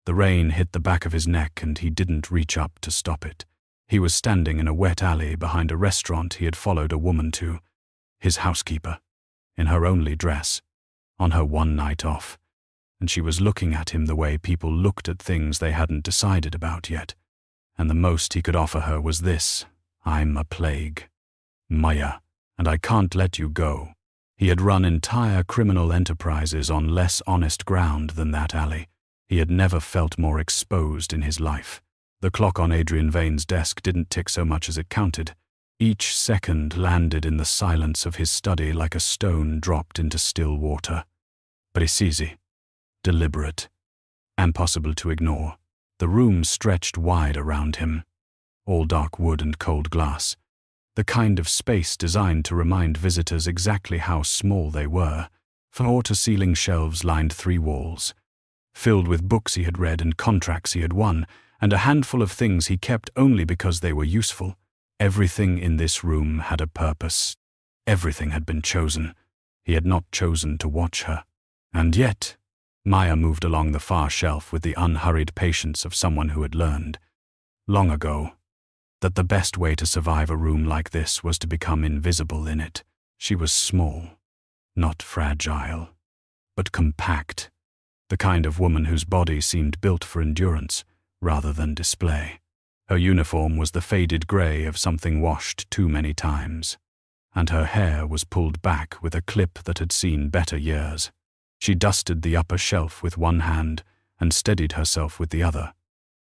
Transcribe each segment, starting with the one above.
The rain hit the back of his neck and he didn't reach up to stop it. He was standing in a wet alley behind a restaurant he had followed a woman to, his housekeeper, in her only dress, on her one night off, and she was looking at him the way people looked at things they hadn't decided about yet, and the most he could offer her was this: "I'm a plague, Maya, and I can't let you go." He had run entire criminal enterprises on less honest ground than that alley. He had never felt more exposed in his life. The clock on Adrian Vane's desk didn't tick so much as it counted. Each second landed in the silence of his study like a stone dropped into still water. Precisi, deliberate, impossible to ignore. The room stretched wide around him, all dark wood and cold glass, the kind of space designed to remind visitors exactly how small they were. Floor-to-ceiling shelves lined 3 walls, filled with books he had read and contracts he had won, and a handful of things he kept only because they were useful. Everything in this room had a purpose. Everything had been chosen. He had not chosen to watch her. And yet, Maya moved along the far shelf with the unhurried patience of someone who had learned, long ago, that the best way to survive a room like this was to become invisible in it. She was small, not fragile, but compact, the kind of woman whose body seemed built for endurance rather than display. Her uniform was the faded gray of something washed too many times, and her hair was pulled back with a clip that had seen better years. She dusted the upper shelf with one hand and steadied herself with the other,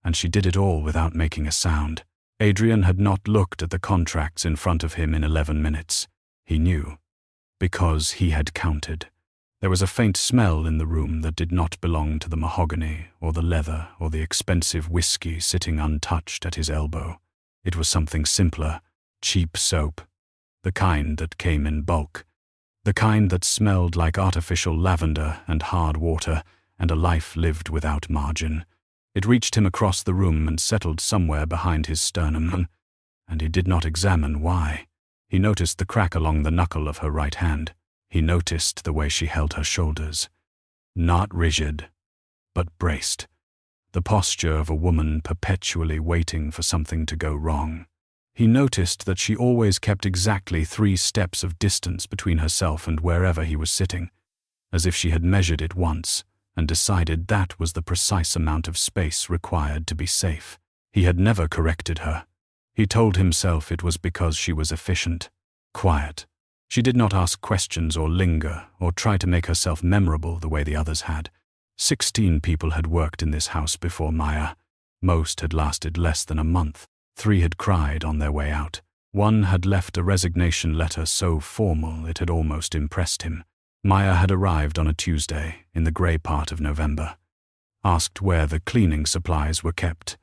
and she did it all without making a sound. Adrian had not looked at the contracts in front of him in 11 minutes. He knew, because he had counted. There was a faint smell in the room that did not belong to the mahogany or the leather or the expensive whiskey sitting untouched at his elbow. It was something simpler, cheap soap, the kind that came in bulk, the kind that smelled like artificial lavender and hard water and a life lived without margin. It reached him across the room and settled somewhere behind his sternum, and he did not examine why. He noticed the crack along the knuckle of her right hand. He noticed the way she held her shoulders. Not rigid, but braced. The posture of a woman perpetually waiting for something to go wrong. He noticed that she always kept exactly 3 steps of distance between herself and wherever he was sitting, as if she had measured it once and decided that was the precise amount of space required to be safe. He had never corrected her. He told himself it was because she was efficient, quiet. She did not ask questions or linger or try to make herself memorable the way the others had. 16 people had worked in this house before Maya. Most had lasted less than a month. 3 had cried on their way out. 1 had left a resignation letter so formal it had almost impressed him. Maya had arrived on a Tuesday in the grey part of November, asked where the cleaning supplies were kept,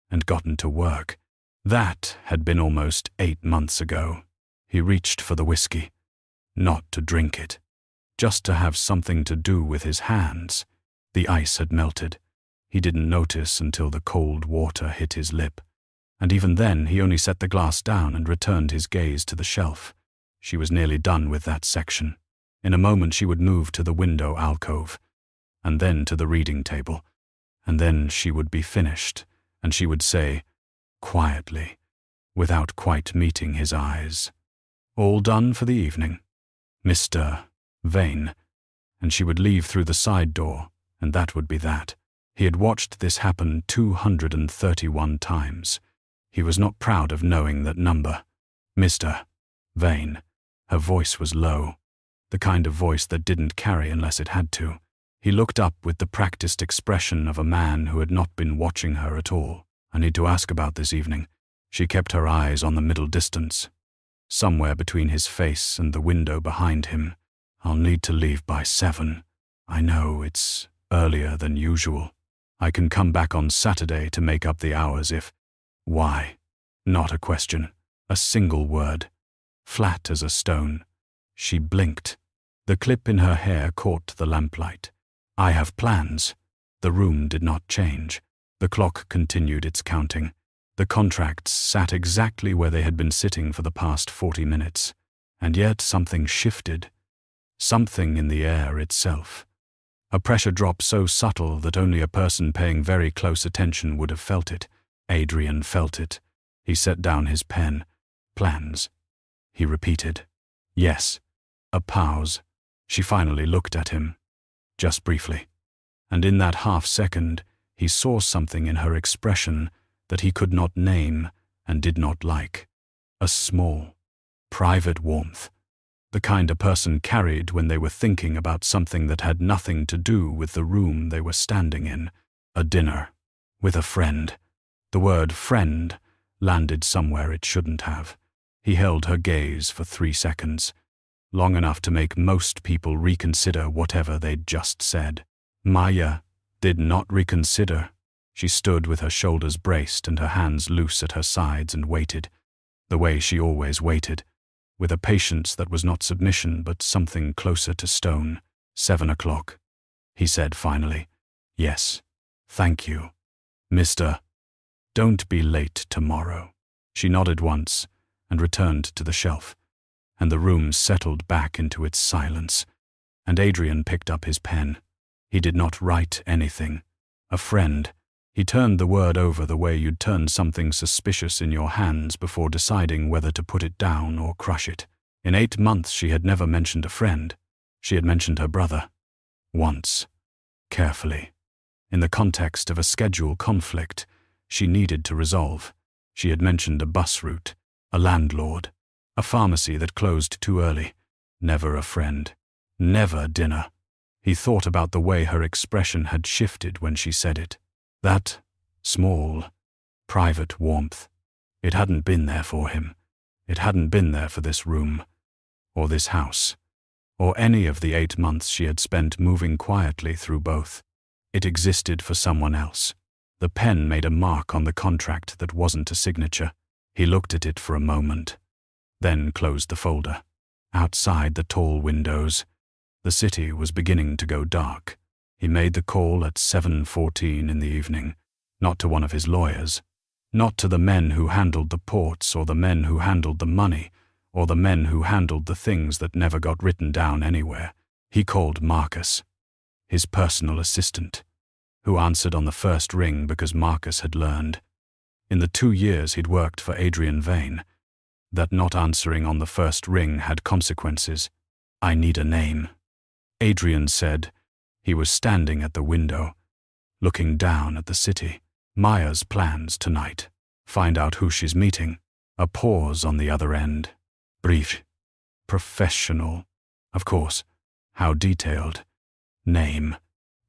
and gotten to work. That had been almost 8 months ago. He reached for the whiskey, not to drink it, just to have something to do with his hands. The ice had melted. He didn't notice until the cold water hit his lip, and even then he only set the glass down and returned his gaze to the shelf. She was nearly done with that section. In a moment she would move to the window alcove, and then to the reading table, and then she would be finished, and she would say, quietly, without quite meeting his eyes, "All done for the evening, Mr. Vane," and she would leave through the side door, and that would be that. He had watched this happen 231 times. He was not proud of knowing that number. Mr. Vane. Her voice was low, the kind of voice that didn't carry unless it had to. He looked up with the practiced expression of a man who had not been watching her at all. "I need to ask about this evening." She kept her eyes on the middle distance, somewhere between his face and the window behind him. "I'll need to leave by 7. I know it's earlier than usual. I can come back on Saturday to make up the hours if—" Why? Not a question. A single word. Flat as a stone. She blinked. The clip in her hair caught the lamplight. "I have plans." The room did not change. The clock continued its counting. The contracts sat exactly where they had been sitting for the past 40 minutes. And yet something shifted. Something in the air itself. A pressure drop so subtle that only a person paying very close attention would have felt it. Adrian felt it. He set down his pen. Plans. He repeated. Yes. A pause. She finally looked at him. Just briefly. And in that half-second, he saw something in her expression that he could not name and did not like. A small, private warmth. The kind a person carried when they were thinking about something that had nothing to do with the room they were standing in. A dinner. With a friend. The word friend landed somewhere it shouldn't have. He held her gaze for 3 seconds. Long enough to make most people reconsider whatever they'd just said. Maya did not reconsider. She stood with her shoulders braced and her hands loose at her sides and waited, the way she always waited, with a patience that was not submission but something closer to stone. 7 o'clock. He said finally. Yes. Thank you. Mr. Don't be late tomorrow. She nodded once and returned to the shelf, and the room settled back into its silence, and Adrian picked up his pen. He did not write anything. A friend. He turned the word over the way you'd turn something suspicious in your hands before deciding whether to put it down or crush it. In 8 months she had never mentioned a friend. She had mentioned her brother. Once. Carefully. In the context of a schedule conflict she needed to resolve. She had mentioned a bus route, a landlord, a pharmacy that closed too early. Never a friend. Never dinner. He thought about the way her expression had shifted when she said it. That small, private warmth. It hadn't been there for him. It hadn't been there for this room, or this house, or any of the 8 months she had spent moving quietly through both. It existed for someone else. The pen made a mark on the contract that wasn't a signature. He looked at it for a moment, then closed the folder. Outside the tall windows, the city was beginning to go dark. He made the call at 7:14 in the evening, not to one of his lawyers, not to the men who handled the ports or the men who handled the money or the men who handled the things that never got written down anywhere. He called Marcus, his personal assistant, who answered on the first ring because Marcus had learned, in the 2 years he'd worked for Adrian Vane, that not answering on the first ring had consequences. I need a name. Adrian said. He was standing at the window, looking down at the city. Maya's plans tonight. Find out who she's meeting. A pause on the other end. Brief. Professional. Of course. How detailed. Name.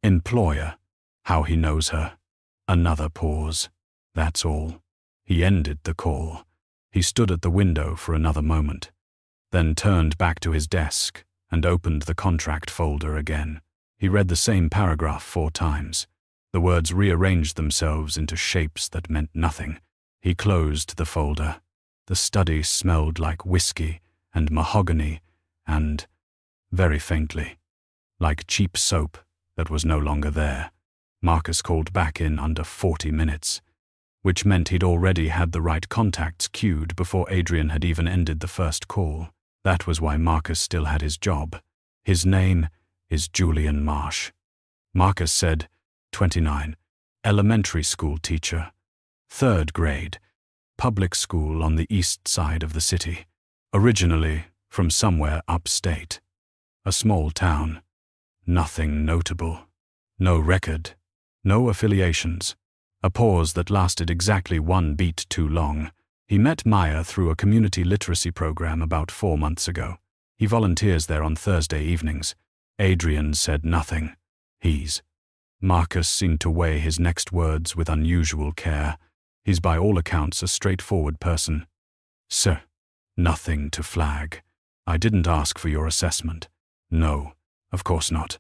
Employer. How he knows her. Another pause. That's all. He ended the call. He stood at the window for another moment, then turned back to his desk and opened the contract folder again. He read the same paragraph 4 times. The words rearranged themselves into shapes that meant nothing. He closed the folder. The study smelled like whiskey and mahogany and, very faintly, like cheap soap that was no longer there. Marcus called back in under 40 minutes, which meant he'd already had the right contacts queued before Adrian had even ended the first call. That was why Marcus still had his job. His name is Julian Marsh. Marcus said, 29, elementary school teacher, 3rd grade, public school on the east side of the city, originally from somewhere upstate, a small town, nothing notable, no record, no affiliations, a pause that lasted exactly 1 beat too long. He met Maya through a community literacy program about 4 months ago. He volunteers there on Thursday evenings. Adrian said nothing. Marcus seemed to weigh his next words with unusual care. He's by all accounts a straightforward person. Sir, nothing to flag. I didn't ask for your assessment. No, of course not.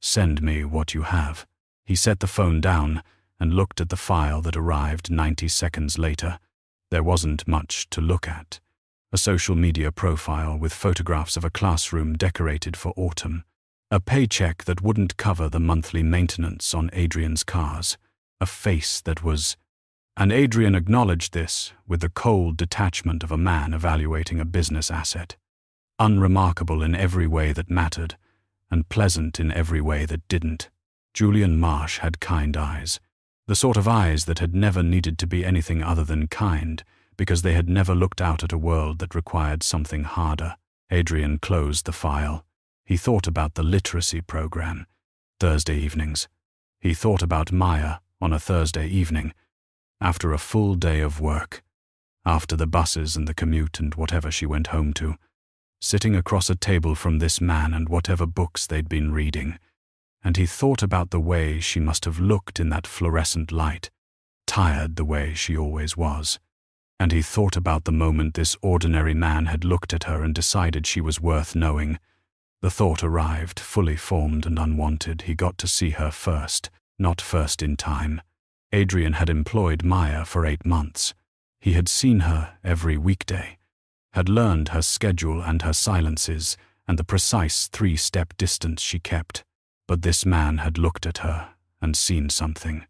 Send me what you have. He set the phone down and looked at the file that arrived 90 seconds later. There wasn't much to look at. A social media profile with photographs of a classroom decorated for autumn. A paycheck that wouldn't cover the monthly maintenance on Adrian's cars. A face that was... And Adrian acknowledged this with the cold detachment of a man evaluating a business asset. Unremarkable in every way that mattered, and pleasant in every way that didn't. Julian Marsh had kind eyes. The sort of eyes that had never needed to be anything other than kind, because they had never looked out at a world that required something harder. Adrian closed the file. He thought about the literacy program. Thursday evenings. He thought about Maya on a Thursday evening, after a full day of work, after the buses and the commute and whatever she went home to, sitting across a table from this man and whatever books they'd been reading. And he thought about the way she must have looked in that fluorescent light, tired the way she always was. And he thought about the moment this ordinary man had looked at her and decided she was worth knowing. The thought arrived, fully formed and unwanted. He got to see her first, not first in time. Adrian had employed Maya for 8 months. He had seen her every weekday, had learned her schedule and her silences and the precise 3-step distance she kept. But this man had looked at her and seen something,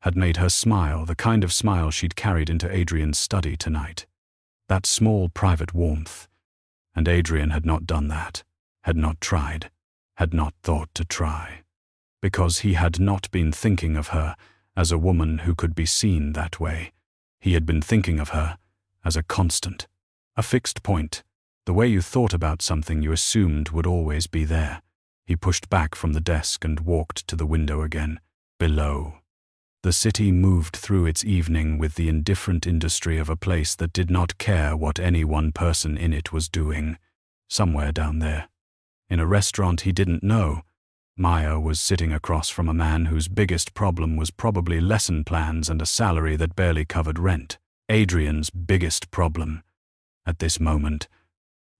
had made her smile, the kind of smile she'd carried into Adrian's study tonight. That small private warmth. And Adrian had not done that, had not tried, had not thought to try. Because he had not been thinking of her as a woman who could be seen that way. He had been thinking of her as a constant, a fixed point, the way you thought about something you assumed would always be there. He pushed back from the desk and walked to the window again. Below. The city moved through its evening with the indifferent industry of a place that did not care what any one person in it was doing. Somewhere down there. In a restaurant he didn't know, Maya was sitting across from a man whose biggest problem was probably lesson plans and a salary that barely covered rent. Adrian's biggest problem, at this moment,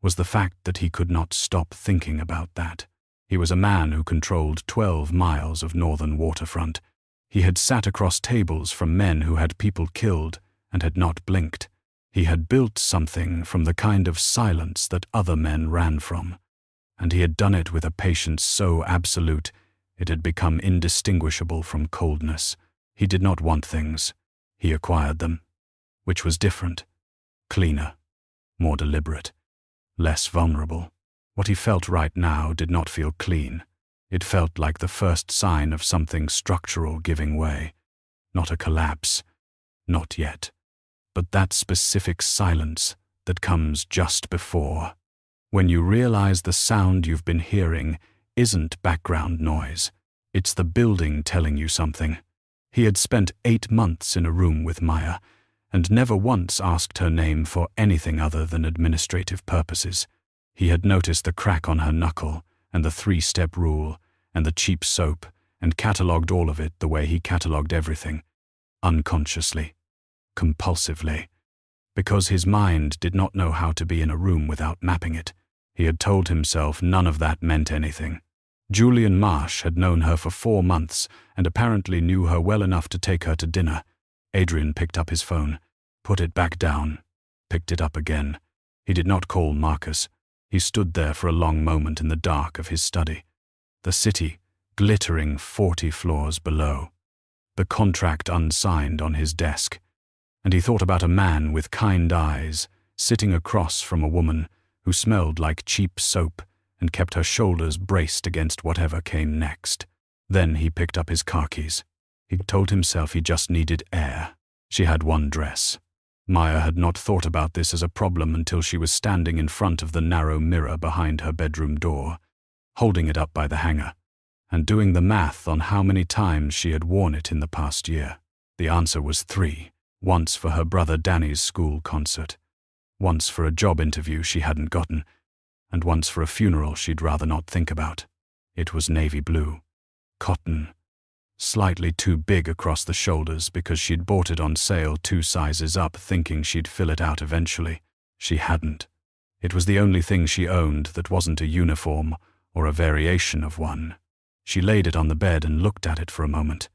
was the fact that he could not stop thinking about that. He was a man who controlled 12 miles of northern waterfront. He had sat across tables from men who had people killed and had not blinked. He had built something from the kind of silence that other men ran from. And he had done it with a patience so absolute it had become indistinguishable from coldness. He did not want things. He acquired them, which was different, cleaner, more deliberate, less vulnerable. What he felt right now did not feel clean. It felt like the first sign of something structural giving way. Not a collapse, not yet, but that specific silence that comes just before. When you realize the sound you've been hearing isn't background noise. It's the building telling you something. He had spent 8 months in a room with Maya and never once asked her name for anything other than administrative purposes. He had noticed the crack on her knuckle and the 3-step rule and the cheap soap and catalogued all of it the way he catalogued everything, unconsciously, compulsively, because his mind did not know how to be in a room without mapping it. He had told himself none of that meant anything. Julian Marsh had known her for 4 months and apparently knew her well enough to take her to dinner. Adrian picked up his phone, put it back down, picked it up again. He did not call Marcus. He stood there for a long moment in the dark of his study. The city, glittering 40 floors below. The contract unsigned on his desk. And he thought about a man with kind eyes, sitting across from a woman who smelled like cheap soap and kept her shoulders braced against whatever came next. Then he picked up his car keys. He told himself he just needed air. She had one dress. Maya had not thought about this as a problem until she was standing in front of the narrow mirror behind her bedroom door, holding it up by the hanger, and doing the math on how many times she had worn it in the past year. The answer was 3. Once for her brother Danny's school concert, once for a job interview she hadn't gotten, and once for a funeral she'd rather not think about. It was navy blue, cotton, slightly too big across the shoulders because she'd bought it on sale 2 sizes up thinking she'd fill it out eventually. She hadn't. It was the only thing she owned that wasn't a uniform or a variation of one. She laid it on the bed and looked at it for a moment,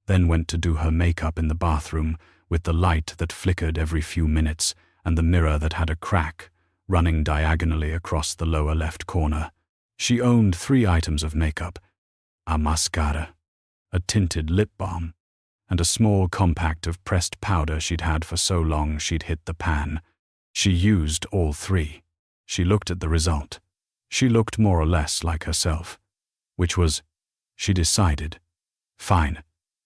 then went to do her makeup in the bathroom with the light that flickered every few minutes and the mirror that had a crack running diagonally across the lower left corner. She owned 3 items of makeup: a mascara, a tinted lip balm, and a small compact of pressed powder she'd had for so long she'd hit the pan. She used all 3. She looked at the result. She looked more or less like herself. which was, she decided, fine.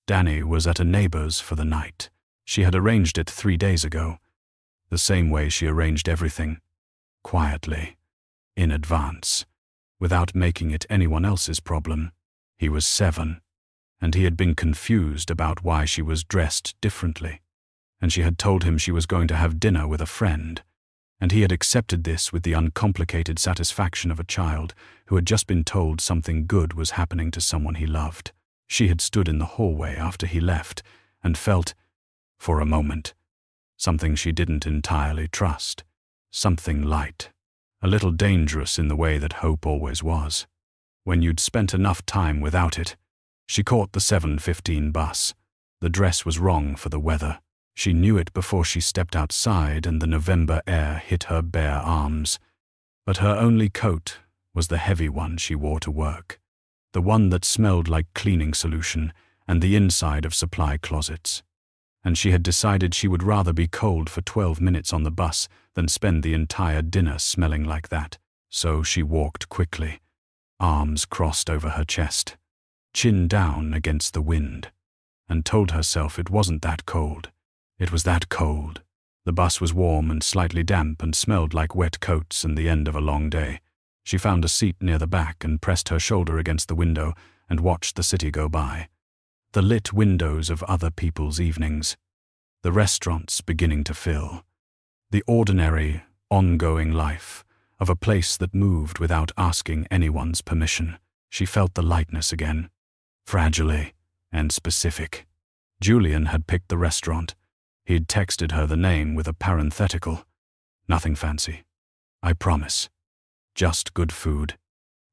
Danny was at a neighbor's for the night. She had arranged it 3 days ago, the same way she arranged everything, quietly, in advance, without making it anyone else's problem. He was 7, and he had been confused about why she was dressed differently, and she had told him she was going to have dinner with a friend, and he had accepted this with the uncomplicated satisfaction of a child who had just been told something good was happening to someone he loved. She had stood in the hallway after he left and felt, for a moment, something she didn't entirely trust, something light, a little dangerous in the way that hope always was. When you'd spent enough time without it, she caught the 7:15 bus. The dress was wrong for the weather. She knew it before she stepped outside and the November air hit her bare arms. But her only coat was the heavy one she wore to work, the one that smelled like cleaning solution and the inside of supply closets. And she had decided she would rather be cold for 12 minutes on the bus than spend the entire dinner smelling like that. So she walked quickly, arms crossed over her chest, chin down against the wind, and told herself it wasn't that cold. It was that cold. The bus was warm and slightly damp and smelled like wet coats and the end of a long day. She found a seat near the back and pressed her shoulder against the window and watched the city go by. The lit windows of other people's evenings. The restaurants beginning to fill. The ordinary, ongoing life of a place that moved without asking anyone's permission. She felt the lightness again, fragile and specific. Julian had picked the restaurant. He'd texted her the name with a parenthetical. Nothing fancy. I promise. Just good food.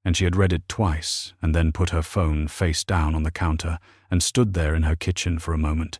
And she had read it twice and then put her phone face down on the counter and stood there in her kitchen for a moment,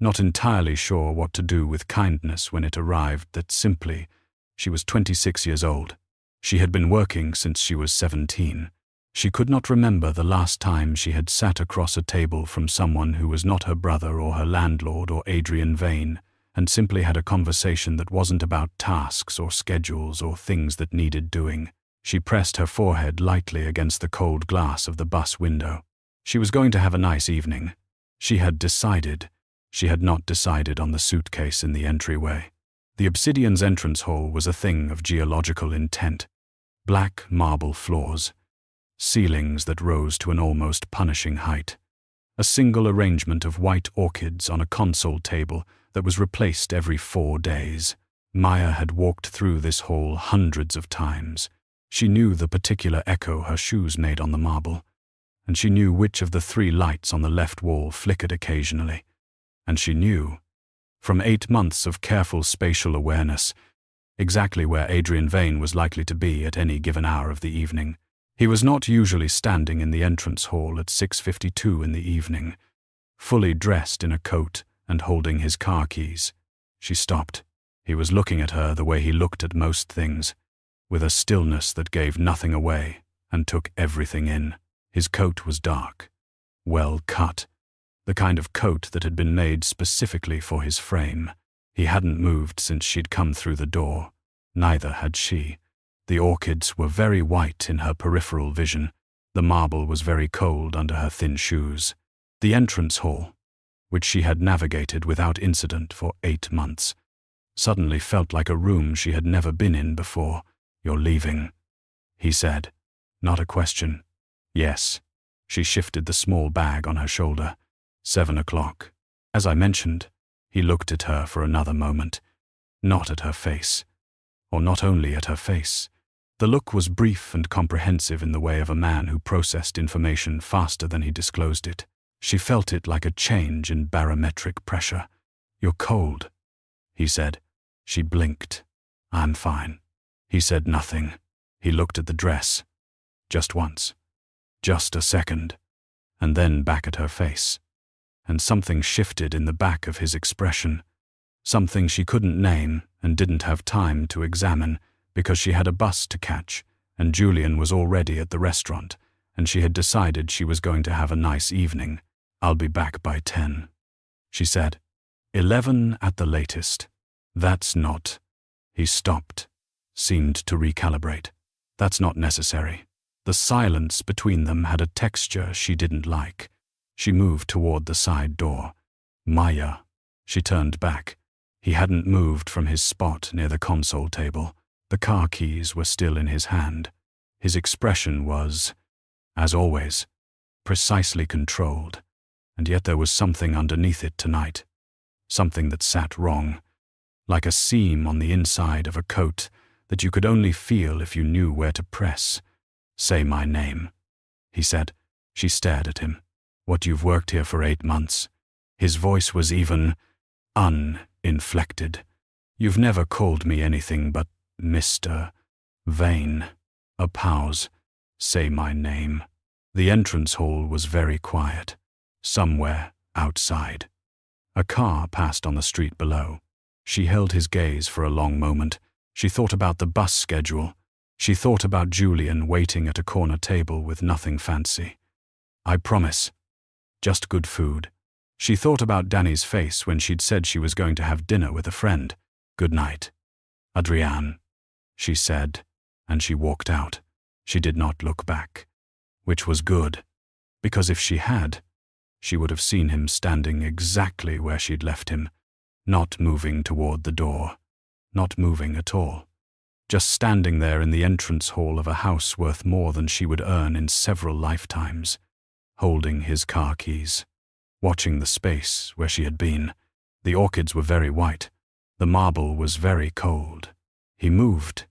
not entirely sure what to do with kindness when it arrived that simply, she was 26 years old. She had been working since she was 17. She could not remember the last time she had sat across a table from someone who was not her brother or her landlord or Adrian Vane, and simply had a conversation that wasn't about tasks or schedules or things that needed doing. She pressed her forehead lightly against the cold glass of the bus window. She was going to have a nice evening. She had decided. She had not decided on the suitcase in the entryway. The Obsidian's entrance hall was a thing of geological intent. Black marble floors. Ceilings that rose to an almost punishing height. A single arrangement of white orchids on a console table that was replaced every 4 days. Maya had walked through this hall hundreds of times. She knew the particular echo her shoes made on the marble, and she knew which of the 3 lights on the left wall flickered occasionally. And she knew, from 8 months of careful spatial awareness, exactly where Adrian Vane was likely to be at any given hour of the evening. He was not usually standing in the entrance hall at 6:52 in the evening, fully dressed in a coat and holding his car keys. She stopped. He was looking at her the way he looked at most things, with a stillness that gave nothing away and took everything in. His coat was dark, well cut, the kind of coat that had been made specifically for his frame. He hadn't moved since she'd come through the door. Neither had she. The orchids were very white in her peripheral vision. The marble was very cold under her thin shoes. The entrance hall, which she had navigated without incident for 8 months, suddenly felt like a room she had never been in before. "You're leaving," he said. Not a question. Yes. She shifted the small bag on her shoulder. 7 o'clock. As I mentioned, he looked at her for another moment. Not at her face. Or not only at her face. The look was brief and comprehensive in the way of a man who processed information faster than he disclosed it. She felt it like a change in barometric pressure. "You're cold," he said. She blinked. "I'm fine." He said nothing. He looked at the dress. Just once. Just a second. And then back at her face. And something shifted in the back of his expression. Something she couldn't name and didn't have time to examine because she had a bus to catch, and Julian was already at the restaurant, and she had decided she was going to have a nice evening. "I'll be back by 10, she said. 11 at the latest. That's not." He stopped, seemed to recalibrate. "That's not necessary. The silence between them had a texture she didn't like. She moved toward the side door. Maya. She turned back. He hadn't moved from his spot near the console table. The car keys were still in his hand. His expression was, as always, precisely controlled, and yet there was something underneath it tonight. Something that sat wrong, like a seam on the inside of a coat that you could only feel if you knew where to press. "Say my name," he said. She stared at him. "What, you've worked here for 8 months?" His voice was even uninflected. "You've never called me anything but Mr. Vane." A pause. "Say my name." The entrance hall was very quiet. Somewhere outside. A car passed on the street below. She held his gaze for a long moment. She thought about the bus schedule. She thought about Julian waiting at a corner table with nothing fancy. "I promise. Just good food." She thought about Danny's face when she'd said she was going to have dinner with a friend. "Good night, Adrian," she said, and she walked out. She did not look back. Which was good, because if she had, she would have seen him standing exactly where she'd left him, not moving toward the door, not moving at all. Just standing there in the entrance hall of a house worth more than she would earn in several lifetimes, holding his car keys, watching the space where she had been. The orchids were very white. The marble was very cold. He moved,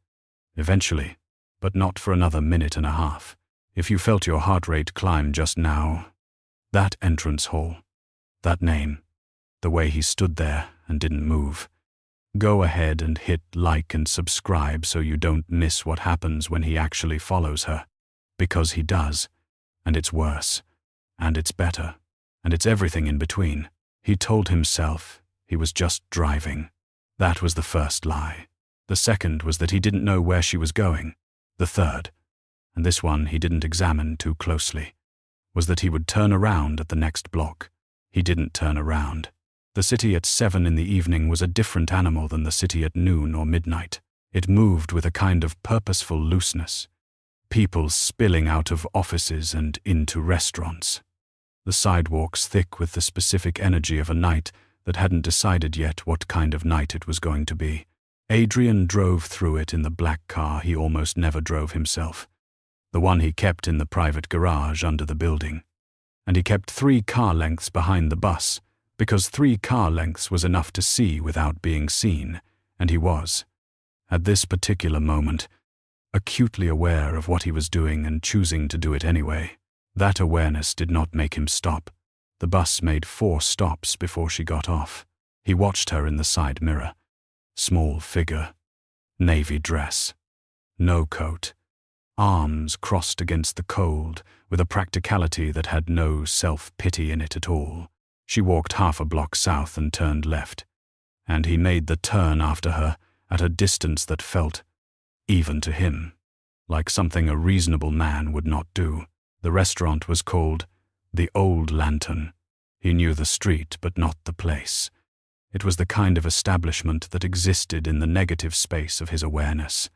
eventually, but not for another minute and a half. If you felt your heart rate climb just now, that entrance hall, that name, the way he stood there and didn't move. Go ahead and hit like and subscribe so you don't miss what happens when he actually follows her. Because he does, and it's worse, and it's better, and it's everything in between. He told himself he was just driving. That was the first lie. The second was that he didn't know where she was going. The third, and this one he didn't examine too closely, was that he would turn around at the next block. He didn't turn around. The city at 7 in the evening was a different animal than the city at noon or midnight. It moved with a kind of purposeful looseness. People spilling out of offices and into restaurants. The sidewalks thick with the specific energy of a night that hadn't decided yet what kind of night it was going to be. Adrian drove through it in the black car he almost never drove himself, the one he kept in the private garage under the building. And he kept 3 car lengths behind the bus, because 3 car lengths was enough to see without being seen, and he was, at this particular moment, acutely aware of what he was doing and choosing to do it anyway. That awareness did not make him stop. The bus made 4 stops before she got off. He watched her in the side mirror. Small figure, navy dress, no coat, arms crossed against the cold with a practicality that had no self-pity in it at all. She walked half a block south and turned left, and he made the turn after her at a distance that felt, even to him, like something a reasonable man would not do. The restaurant was called The Old Lantern. He knew the street, but not the place. It was the kind of establishment that existed in the negative space of his awareness,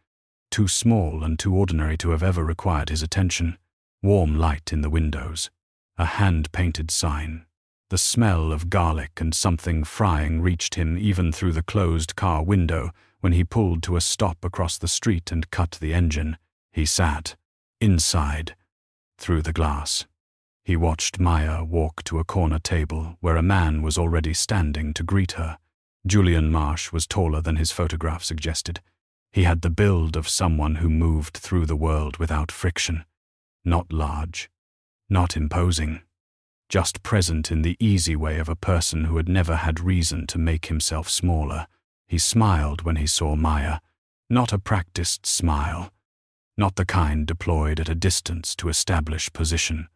too small and too ordinary to have ever required his attention. Warm light in the windows, a hand-painted sign. The smell of garlic and something frying reached him even through the closed car window when he pulled to a stop across the street and cut the engine. He sat, inside, through the glass. He watched Maya walk to a corner table where a man was already standing to greet her. Julian Marsh was taller than his photograph suggested. He had the build of someone who moved through the world without friction. Not large, not imposing, just present in the easy way of a person who had never had reason to make himself smaller. He smiled when he saw Maya, not a practiced smile, not the kind deployed at a distance to establish position,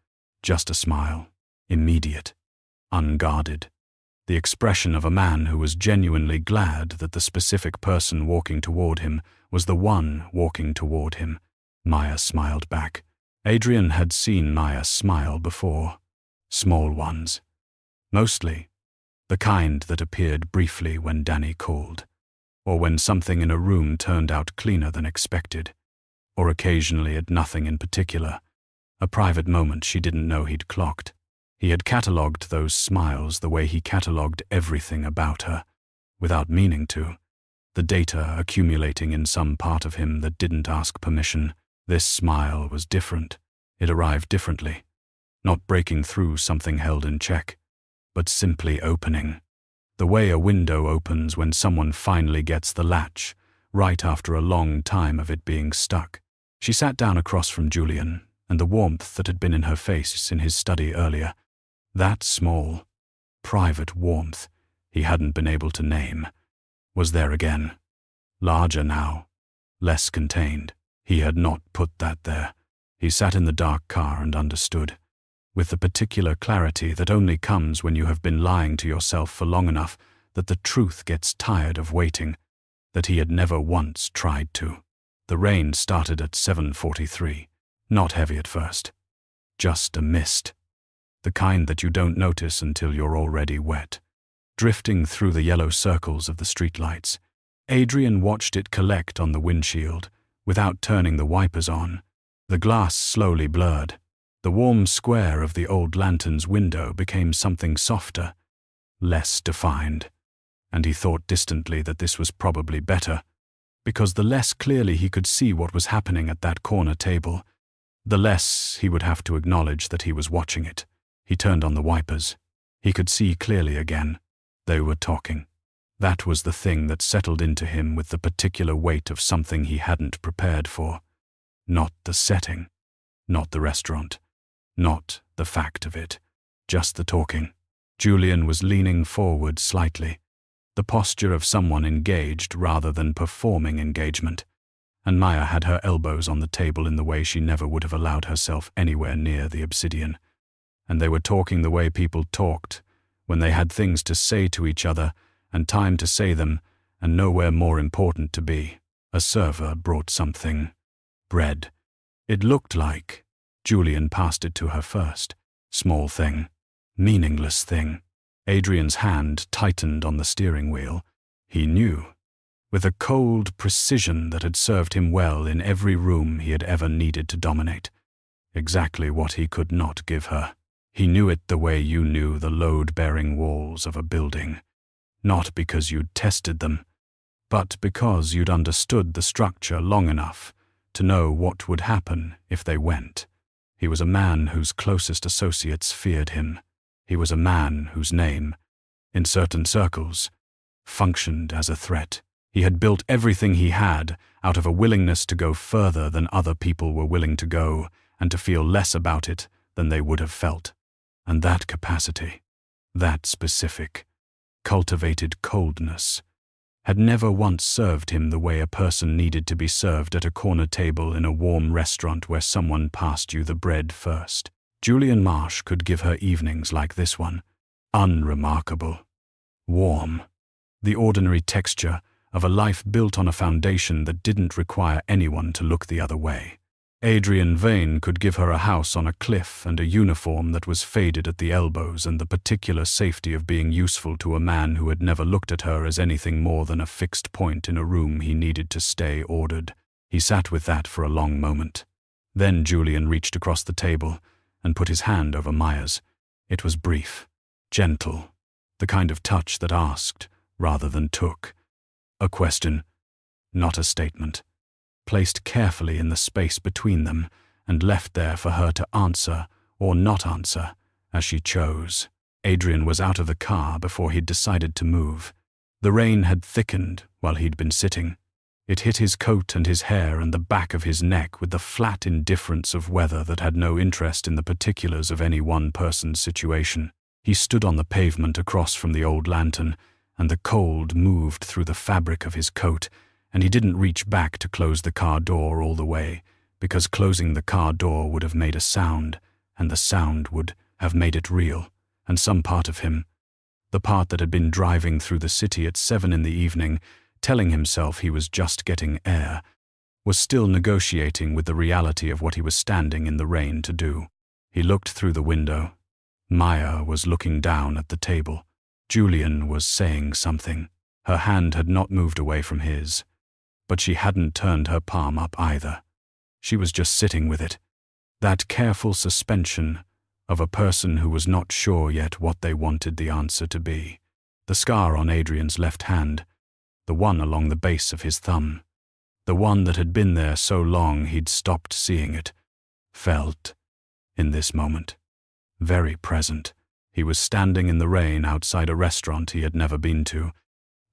just a smile, immediate, unguarded, the expression of a man who was genuinely glad that the specific person walking toward him was the one walking toward him. Maya smiled back. Adrian had seen Maya smile before. Small ones. Mostly, the kind that appeared briefly when Danny called, or when something in a room turned out cleaner than expected. or occasionally at nothing in particular. A private moment she didn't know he'd clocked. He had catalogued those smiles the way he catalogued everything about her, without meaning to, the data accumulating in some part of him that didn't ask permission. This smile was different. It arrived differently, not breaking through something held in check, but simply opening. The way a window opens when someone finally gets the latch, right after a long time of it being stuck. She sat down across from Julian, and the warmth that had been in her face in his study earlier, that small, private warmth he hadn't been able to name, was there again. Larger now, less contained. He had not put that there. He sat in the dark car and understood, with the particular clarity that only comes when you have been lying to yourself for long enough that the truth gets tired of waiting, that he had never once tried to. The rain started at 7:43, not heavy at first, just a mist, the kind that you don't notice until you're already wet, drifting through the yellow circles of the streetlights. Adrian watched it collect on the windshield, without turning the wipers on. The glass slowly blurred. The warm square of the old lantern's window became something softer, less defined, and he thought distantly that this was probably better, because the less clearly he could see what was happening at that corner table, the less he would have to acknowledge that he was watching it. He turned on the wipers. He could see clearly again. They were talking. That was the thing that settled into him with the particular weight of something he hadn't prepared for. Not the setting, not the restaurant, not the fact of it, just the talking. Julian was leaning forward slightly, the posture of someone engaged rather than performing engagement, and Maya had her elbows on the table in the way she never would have allowed herself anywhere near the obsidian. And they were talking the way people talked, when they had things to say to each other and time to say them, and nowhere more important to be. A server brought something. Bread. It looked like. Julian passed it to her first. Small thing. Meaningless thing. Adrian's hand tightened on the steering wheel. He knew, with a cold precision that had served him well in every room he had ever needed to dominate, exactly what he could not give her. He knew it the way you knew the load-bearing walls of a building, not because you'd tested them, but because you'd understood the structure long enough to know what would happen if they went. He was a man whose closest associates feared him. He was a man whose name, in certain circles, functioned as a threat. He had built everything he had out of a willingness to go further than other people were willing to go and to feel less about it than they would have felt. And that capacity, that specific, cultivated coldness, had never once served him the way a person needed to be served at a corner table in a warm restaurant where someone passed you the bread first. Julian Marsh could give her evenings like this one, unremarkable, warm, the ordinary texture of a life built on a foundation that didn't require anyone to look the other way. Adrian Vane could give her a house on a cliff and a uniform that was faded at the elbows and the particular safety of being useful to a man who had never looked at her as anything more than a fixed point in a room he needed to stay ordered. He sat with that for a long moment. Then Julian reached across the table and put his hand over Maya's. It was brief, gentle, the kind of touch that asked rather than took. A question, not a statement, placed carefully in the space between them and left there for her to answer or not answer as she chose. Adrian was out of the car before he'd decided to move. The rain had thickened while he'd been sitting. It hit his coat and his hair and the back of his neck with the flat indifference of weather that had no interest in the particulars of any one person's situation. He stood on the pavement across from the old lantern, and the cold moved through the fabric of his coat, and he didn't reach back to close the car door all the way, because closing the car door would have made a sound, and the sound would have made it real, and some part of him, the part that had been driving through the city at 7 in the evening, telling himself he was just getting air, was still negotiating with the reality of what he was standing in the rain to do. He looked through the window. Maya was looking down at the table. Julian was saying something. Her hand had not moved away from his, but she hadn't turned her palm up either. She was just sitting with it. That careful suspension of a person who was not sure yet what they wanted the answer to be. The scar on Adrian's left hand, the one along the base of his thumb, the one that had been there so long he'd stopped seeing it, felt, in this moment, very present. He was standing in the rain outside a restaurant he had never been to,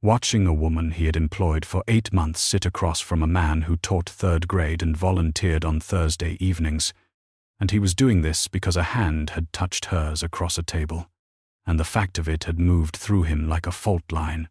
watching a woman he had employed for 8 months sit across from a man who taught 3rd grade and volunteered on Thursday evenings, and he was doing this because a hand had touched hers across a table, and the fact of it had moved through him like a fault line,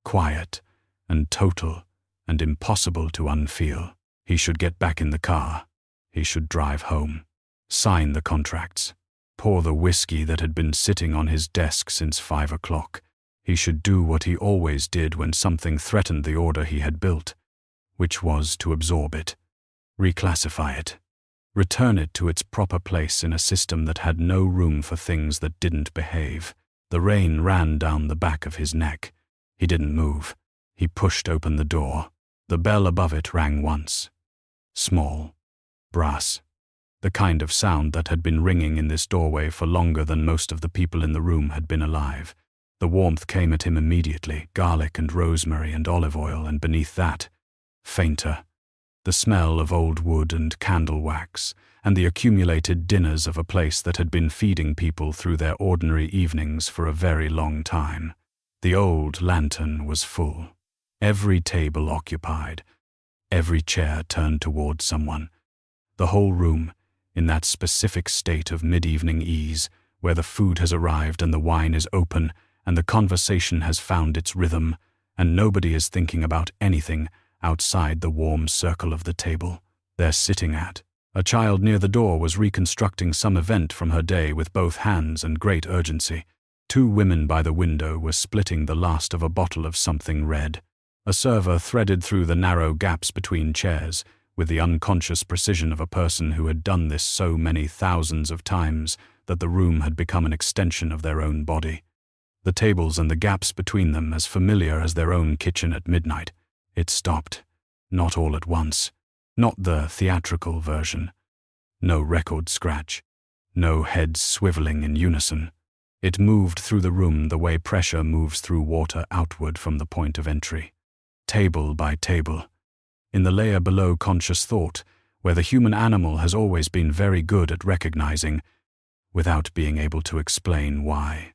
quiet and total and impossible to unfeel. He should get back in the car. He should drive home, sign the contracts, pour the whiskey that had been sitting on his desk since 5 o'clock. He should do what he always did when something threatened the order he had built, which was to absorb it, reclassify it, return it to its proper place in a system that had no room for things that didn't behave. The rain ran down the back of his neck. He didn't move. He pushed open the door. The bell above it rang once. Small, brass, the kind of sound that had been ringing in this doorway for longer than most of the people in the room had been alive. The warmth came at him immediately, garlic and rosemary and olive oil, and beneath that, fainter, the smell of old wood and candle wax, and the accumulated dinners of a place that had been feeding people through their ordinary evenings for a very long time. The old lantern was full, every table occupied, every chair turned toward someone. The whole room, in that specific state of mid-evening ease, where the food has arrived and the wine is open, and the conversation has found its rhythm, and nobody is thinking about anything outside the warm circle of the table they're sitting at. A child near the door was reconstructing some event from her day with both hands and great urgency. 2 women by the window were splitting the last of a bottle of something red. A server threaded through the narrow gaps between chairs with the unconscious precision of a person who had done this so many thousands of times that the room had become an extension of their own body. The tables and the gaps between them as familiar as their own kitchen at midnight. It stopped, not all at once, not the theatrical version. No record scratch, no heads swiveling in unison. It moved through the room the way pressure moves through water outward from the point of entry, table by table, in the layer below conscious thought, where the human animal has always been very good at recognizing, without being able to explain why.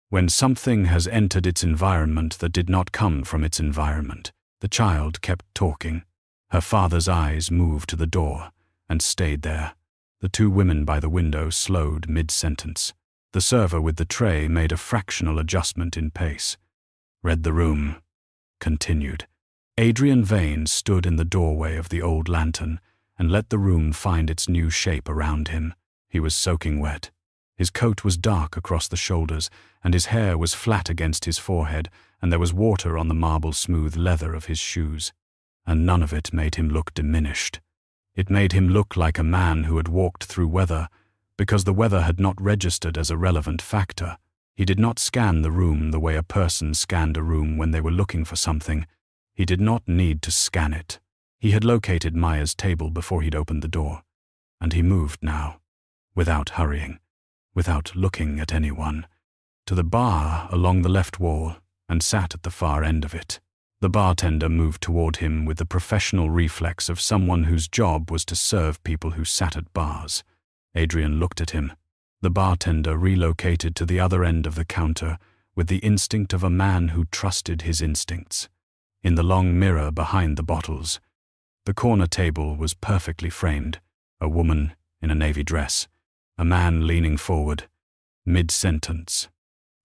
When something has entered its environment that did not come from its environment, the child kept talking. Her father's eyes moved to the door and stayed there. The 2 women by the window slowed mid-sentence. The server with the tray made a fractional adjustment in pace. Read the room. Continued. Adrian Vane stood in the doorway of the old lantern and let the room find its new shape around him. He was soaking wet. His coat was dark across the shoulders, and his hair was flat against his forehead, and there was water on the marble-smooth leather of his shoes. And none of it made him look diminished. It made him look like a man who had walked through weather, because the weather had not registered as a relevant factor. He did not scan the room the way a person scanned a room when they were looking for something. He did not need to scan it. He had located Maya's table before he'd opened the door, and he moved now, without hurrying, without looking at anyone, to the bar along the left wall and sat at the far end of it. The bartender moved toward him with the professional reflex of someone whose job was to serve people who sat at bars. Adrian looked at him. The bartender relocated to the other end of the counter with the instinct of a man who trusted his instincts. In the long mirror behind the bottles, the corner table was perfectly framed, a woman in a navy dress, a man leaning forward, mid-sentence,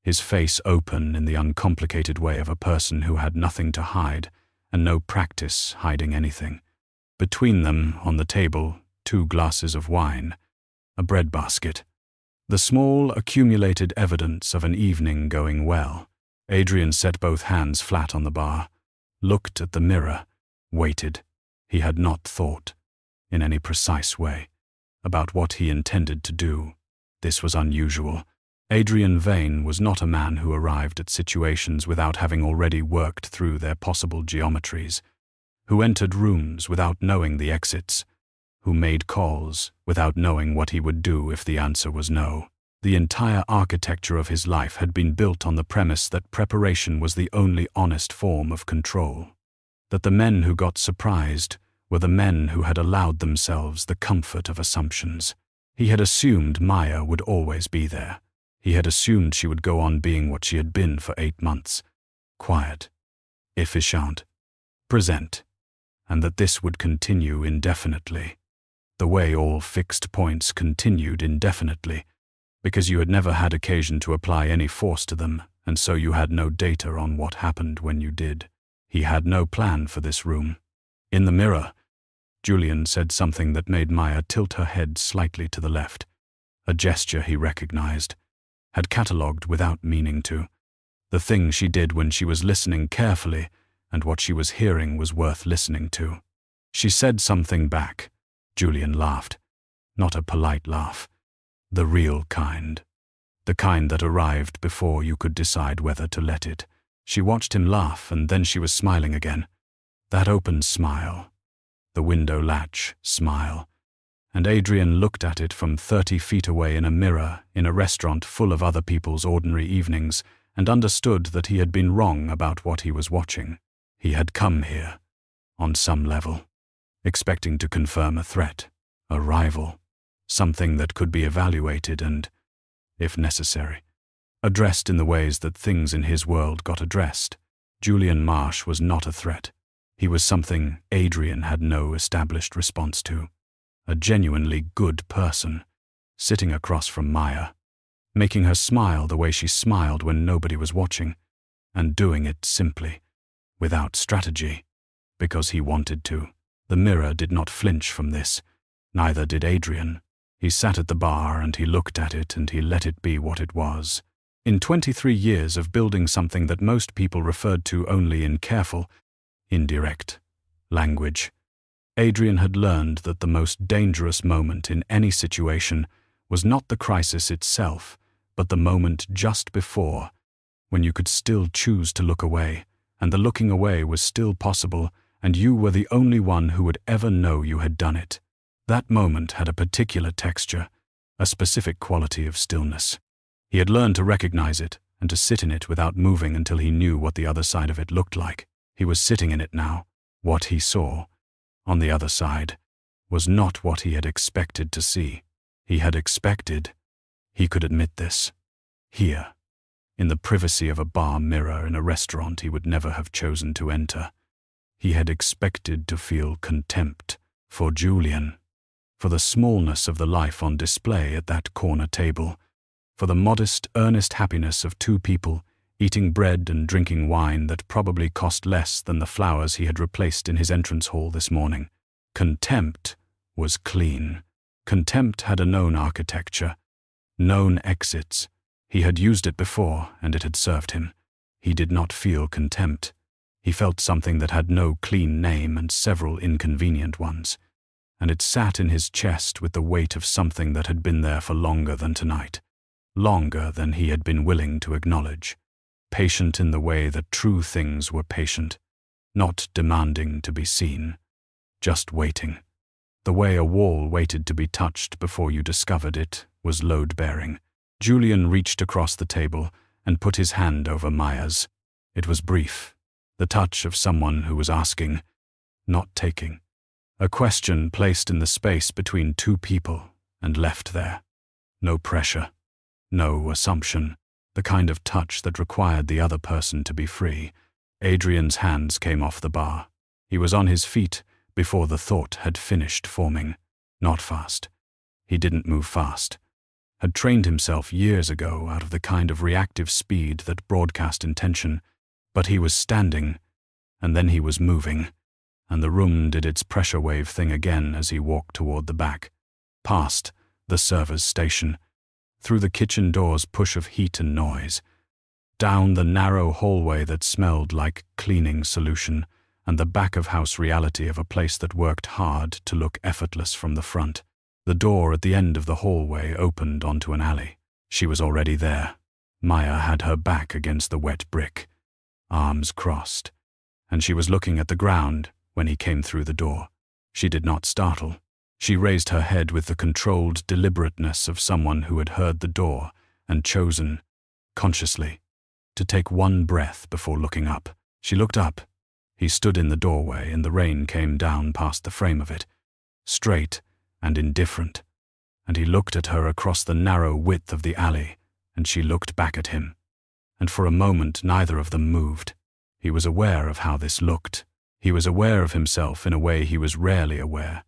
his face open in the uncomplicated way of a person who had nothing to hide and no practice hiding anything. Between them, on the table, 2 glasses of wine, a breadbasket, the small accumulated evidence of an evening going well. Adrian set both hands flat on the bar, looked at the mirror, waited. He had not thought, in any precise way, about what he intended to do. This was unusual. Adrian Vane was not a man who arrived at situations without having already worked through their possible geometries, who entered rooms without knowing the exits, who made calls without knowing what he would do if the answer was no. The entire architecture of his life had been built on the premise that preparation was the only honest form of control. That the men who got surprised were the men who had allowed themselves the comfort of assumptions. He had assumed Maya would always be there. He had assumed she would go on being what she had been for 8 months. Quiet, efficient, present, and that this would continue indefinitely. The way all fixed points continued indefinitely, because you had never had occasion to apply any force to them, and so you had no data on what happened when you did. He had no plan for this room. In the mirror, Julian said something that made Maya tilt her head slightly to the left, a gesture he recognized, had catalogued without meaning to. The thing she did when she was listening carefully, and what she was hearing was worth listening to. She said something back. Julian laughed. Not a polite laugh. The real kind. The kind that arrived before you could decide whether to let it. She watched him laugh, and then she was smiling again. That open smile. The window latch smile. And Adrian looked at it from 30 feet away in a mirror in a restaurant full of other people's ordinary evenings, and understood that he had been wrong about what he was watching. He had come here, on some level, expecting to confirm a threat, a rival, something that could be evaluated and, if necessary, addressed in the ways that things in his world got addressed. Julian Marsh was not a threat. He was something Adrian had no established response to. A genuinely good person, sitting across from Maya, making her smile the way she smiled when nobody was watching, and doing it simply, without strategy, because he wanted to. The mirror did not flinch from this, neither did Adrian. He sat at the bar and he looked at it and he let it be what it was. In 23 years of building something that most people referred to only in careful, indirect language, Adrian had learned that the most dangerous moment in any situation was not the crisis itself, but the moment just before, when you could still choose to look away, and the looking away was still possible, and you were the only one who would ever know you had done it. That moment had a particular texture, a specific quality of stillness. He had learned to recognize it and to sit in it without moving until he knew what the other side of it looked like. He was sitting in it now. What he saw, on the other side, was not what he had expected to see. He had expected, he could admit this, here, in the privacy of a bar mirror in a restaurant he would never have chosen to enter. He had expected to feel contempt for Julian, for the smallness of the life on display at that corner table, for the modest, earnest happiness of 2 people eating bread and drinking wine that probably cost less than the flowers he had replaced in his entrance hall this morning. Contempt was clean. Contempt had a known architecture, known exits. He had used it before, and it had served him. He did not feel contempt. He felt something that had no clean name and several inconvenient ones, and it sat in his chest with the weight of something that had been there for longer than tonight, longer than he had been willing to acknowledge. Patient in the way that true things were patient, not demanding to be seen, just waiting. The way a wall waited to be touched before you discovered it was load-bearing. Julian reached across the table and put his hand over Maya's. It was brief, the touch of someone who was asking, not taking. A question placed in the space between 2 people and left there. No pressure, no assumption. The kind of touch that required the other person to be free. Adrian's hands came off the bar. He was on his feet before the thought had finished forming. Not fast. He didn't move fast. Had trained himself years ago out of the kind of reactive speed that broadcast intention, but he was standing, and then he was moving, and the room did its pressure wave thing again as he walked toward the back, past the server's station, through the kitchen door's push of heat and noise, down the narrow hallway that smelled like cleaning solution, and the back-of-house reality of a place that worked hard to look effortless from the front. The door at the end of the hallway opened onto an alley. She was already there. Maya had her back against the wet brick, arms crossed, and she was looking at the ground when he came through the door. She did not startle. She raised her head with the controlled deliberateness of someone who had heard the door and chosen, consciously, to take one breath before looking up. She looked up. He stood in the doorway, and the rain came down past the frame of it, straight and indifferent, and he looked at her across the narrow width of the alley, and she looked back at him, and for a moment neither of them moved. He was aware of how this looked. He was aware of himself in a way he was rarely aware.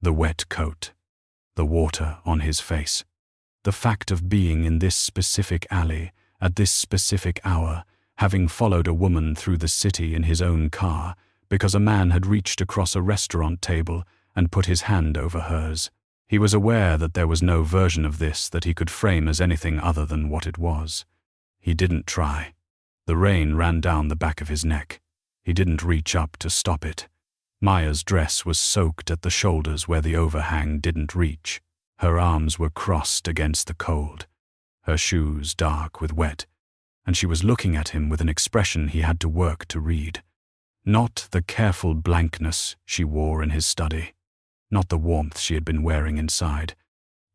The wet coat, the water on his face, the fact of being in this specific alley, at this specific hour, having followed a woman through the city in his own car because a man had reached across a restaurant table and put his hand over hers. He was aware that there was no version of this that he could frame as anything other than what it was. He didn't try. The rain ran down the back of his neck. He didn't reach up to stop it. Maya's dress was soaked at the shoulders where the overhang didn't reach. Her arms were crossed against the cold, her shoes dark with wet, and she was looking at him with an expression he had to work to read. Not the careful blankness she wore in his study, not the warmth she had been wearing inside,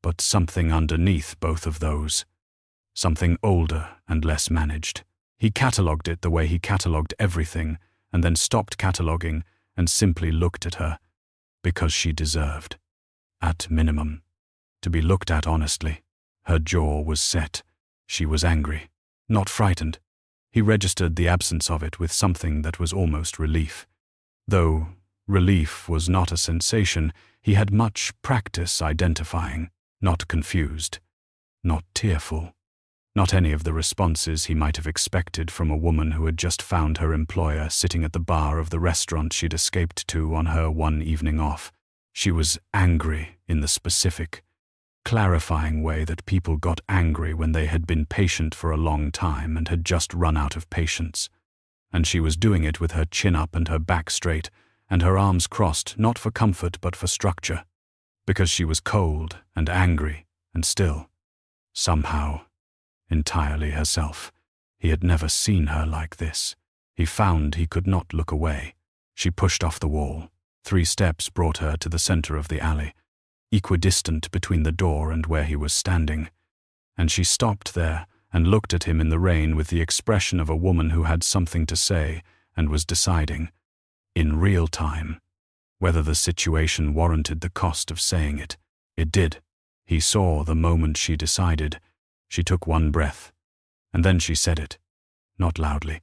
but something underneath both of those. Something older and less managed. He catalogued it the way he catalogued everything, and then stopped cataloguing and simply looked at her, because she deserved, at minimum, to be looked at honestly. Her jaw was set. She was angry, not frightened. He registered the absence of it with something that was almost relief. Though relief was not a sensation, he had much practice identifying, not confused, not tearful, not any of the responses he might have expected from a woman who had just found her employer sitting at the bar of the restaurant she'd escaped to on her one evening off. She was angry in the specific, clarifying way that people got angry when they had been patient for a long time and had just run out of patience. And she was doing it with her chin up and her back straight and her arms crossed, not for comfort but for structure, because she was cold and angry and still, somehow, entirely herself. He had never seen her like this. He found he could not look away. She pushed off the wall. 3 steps brought her to the center of the alley, equidistant between the door and where he was standing, and she stopped there and looked at him in the rain with the expression of a woman who had something to say and was deciding, in real time, whether the situation warranted the cost of saying it. It did. He saw the moment she decided. She took one breath, and then she said it, not loudly,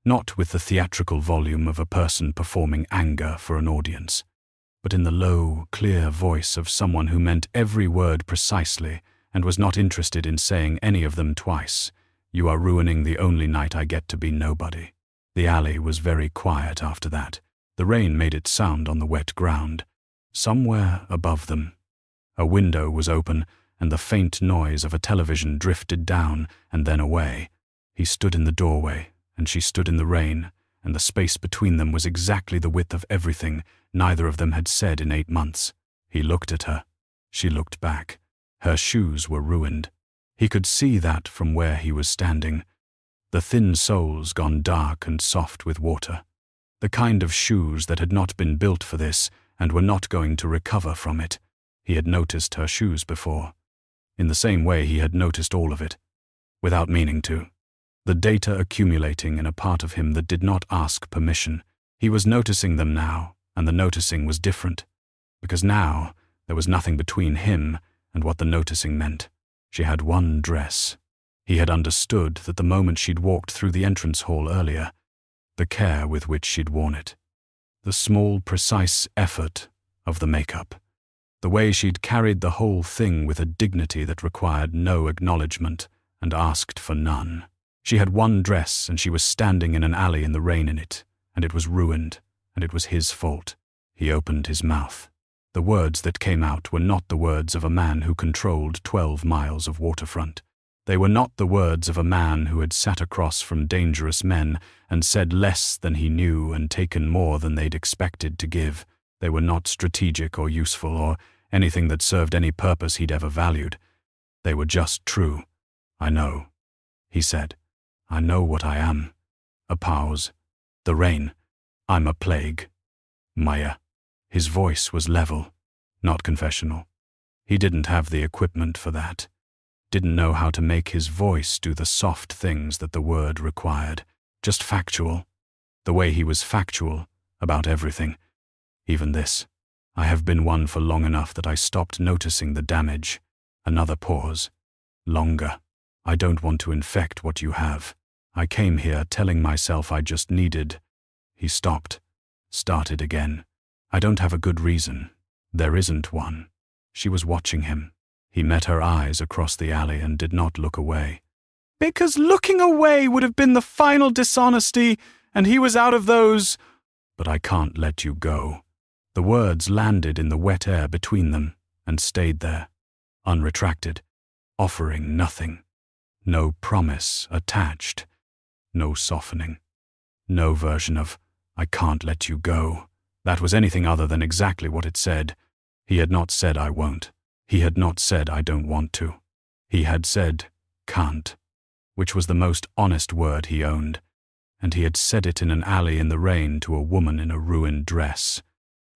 not with the theatrical volume of a person performing anger for an audience, but in the low, clear voice of someone who meant every word precisely and was not interested in saying any of them twice. "You are ruining the only night I get to be nobody." The alley was very quiet after that. The rain made it sound on the wet ground. Somewhere above them, a window was open, and the faint noise of a television drifted down and then away. He stood in the doorway, and she stood in the rain, and the space between them was exactly the width of everything neither of them had said in 8 months. He looked at her. She looked back. Her shoes were ruined. He could see that from where he was standing. The thin soles gone dark and soft with water. The kind of shoes that had not been built for this and were not going to recover from it. He had noticed her shoes before, in the same way he had noticed all of it, without meaning to. The data accumulating in a part of him that did not ask permission. He was noticing them now, and the noticing was different, because now there was nothing between him and what the noticing meant. She had one dress. He had understood that the moment she'd walked through the entrance hall earlier, the care with which she'd worn it, the small, precise effort of the makeup, the way she'd carried the whole thing with a dignity that required no acknowledgement and asked for none. She had one dress, and she was standing in an alley in the rain in it, and it was ruined, and it was his fault. He opened his mouth. The words that came out were not the words of a man who controlled 12 miles of waterfront. They were not the words of a man who had sat across from dangerous men and said less than he knew and taken more than they'd expected to give. They were not strategic or useful or anything that served any purpose he'd ever valued. They were just true. "I know," he said. "I know what I am." A pause. "The rain. I'm a plague." "Maya." His voice was level, Not confessional. He didn't have the equipment for that. Didn't know how to make his voice do the soft things that the word required. Just factual. The way he was factual about everything. Even this. I have been one for long enough that I stopped noticing the damage. Another pause. Longer. I don't want to infect what you have. I came here telling myself I just needed. He stopped. Started again. I don't have a good reason. There isn't one. She was watching him. He met her eyes across the alley and did not look away. Because looking away would have been the final dishonesty, and he was out of those. But I can't let you go. The words landed in the wet air between them and stayed there, unretracted, offering nothing. No promise attached. No softening. No version of, I can't let you go. That was anything other than exactly what it said. He had not said I won't. He had not said I don't want to. He had said can't, which was the most honest word he owned, and he had said it in an alley in the rain to a woman in a ruined dress,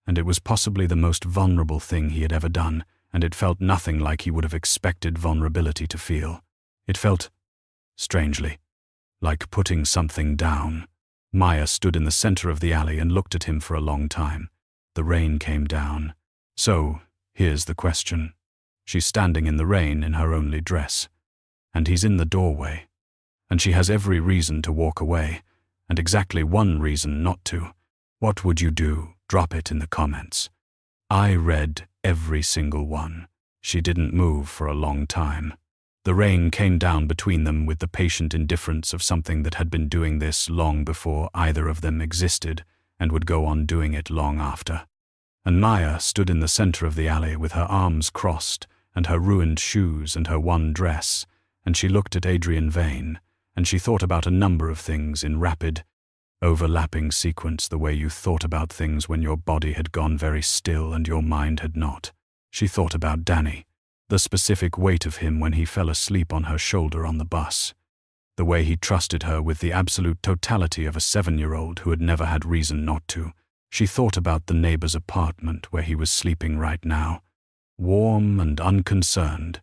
and it was possibly the most vulnerable thing he had ever done, and it felt nothing like he would have expected vulnerability to feel. It felt, strangely, like putting something down. Maya stood in the center of the alley and looked at him for a long time. The rain came down. So, here's the question. She's standing in the rain in her only dress, and he's in the doorway, and she has every reason to walk away, and exactly one reason not to. What would you do? Drop it in the comments. I read every single one. She didn't move for a long time. The rain came down between them with the patient indifference of something that had been doing this long before either of them existed and would go on doing it long after. And Maya stood in the center of the alley with her arms crossed and her ruined shoes and her one dress, and she looked at Adrian Vane, and she thought about a number of things in rapid, overlapping sequence, the way you thought about things when your body had gone very still and your mind had not. She thought about Danny, the specific weight of him when he fell asleep on her shoulder on the bus, the way he trusted her with the absolute totality of a 7-year-old who had never had reason not to. She thought about the neighbor's apartment where he was sleeping right now, warm and unconcerned,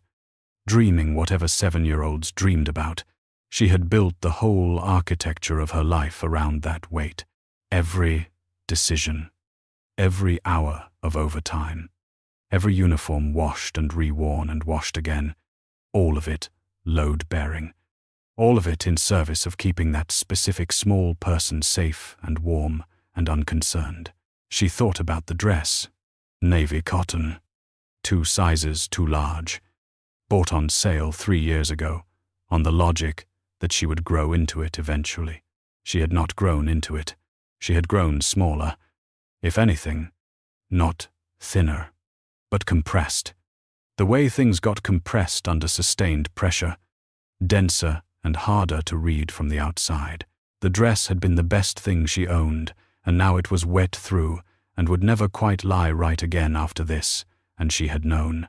dreaming whatever 7-year-olds dreamed about. She had built the whole architecture of her life around that weight. Every decision, every hour of overtime, every uniform washed and reworn and washed again, all of it load-bearing, all of it in service of keeping that specific small person safe and warm and unconcerned. She thought about the dress, navy cotton, 2 sizes too large, bought on sale 3 years ago, on the logic that she would grow into it eventually. She had not grown into it. She had grown smaller. If anything, not thinner, but compressed. The way things got compressed under sustained pressure, denser and harder to read from the outside. The dress had been the best thing she owned, and now it was wet through and would never quite lie right again after this, and she had known,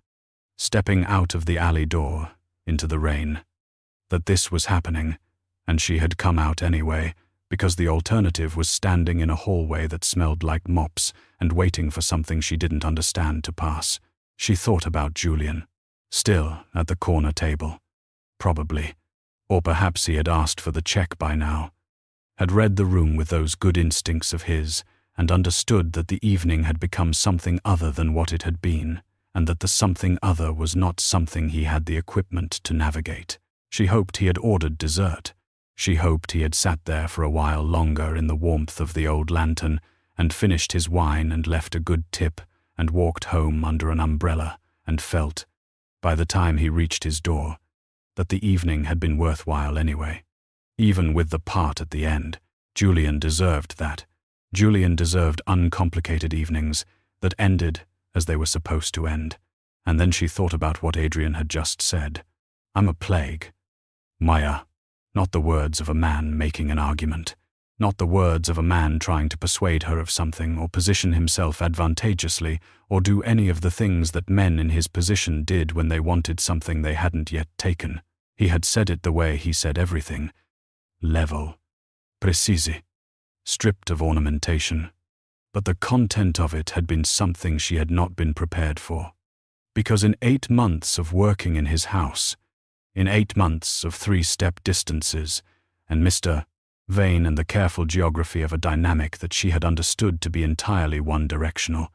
stepping out of the alley door into the rain, that this was happening, and she had come out anyway, because the alternative was standing in a hallway that smelled like mops and waiting for something she didn't understand to pass. She thought about Julian, still at the corner table, probably, or perhaps he had asked for the check by now, had read the room with those good instincts of his, and understood that the evening had become something other than what it had been, and that the something other was not something he had the equipment to navigate. She hoped he had ordered dessert. She hoped he had sat there for a while longer in the warmth of the old lantern and finished his wine and left a good tip and walked home under an umbrella and felt, by the time he reached his door, that the evening had been worthwhile anyway. Even with the part at the end, Julian deserved that. Julian deserved uncomplicated evenings that ended as they were supposed to end. And then she thought about what Adrian had just said. I'm a plague. Maya, not the words of a man making an argument, not the words of a man trying to persuade her of something or position himself advantageously or do any of the things that men in his position did when they wanted something they hadn't yet taken. He had said it the way he said everything. Level. Precise. Stripped of ornamentation. but the content of it had been something she had not been prepared for. Because in 8 months of working in his house, in 8 months of 3-step distances, and Mr. Vane and the careful geography of a dynamic that she had understood to be entirely one-directional,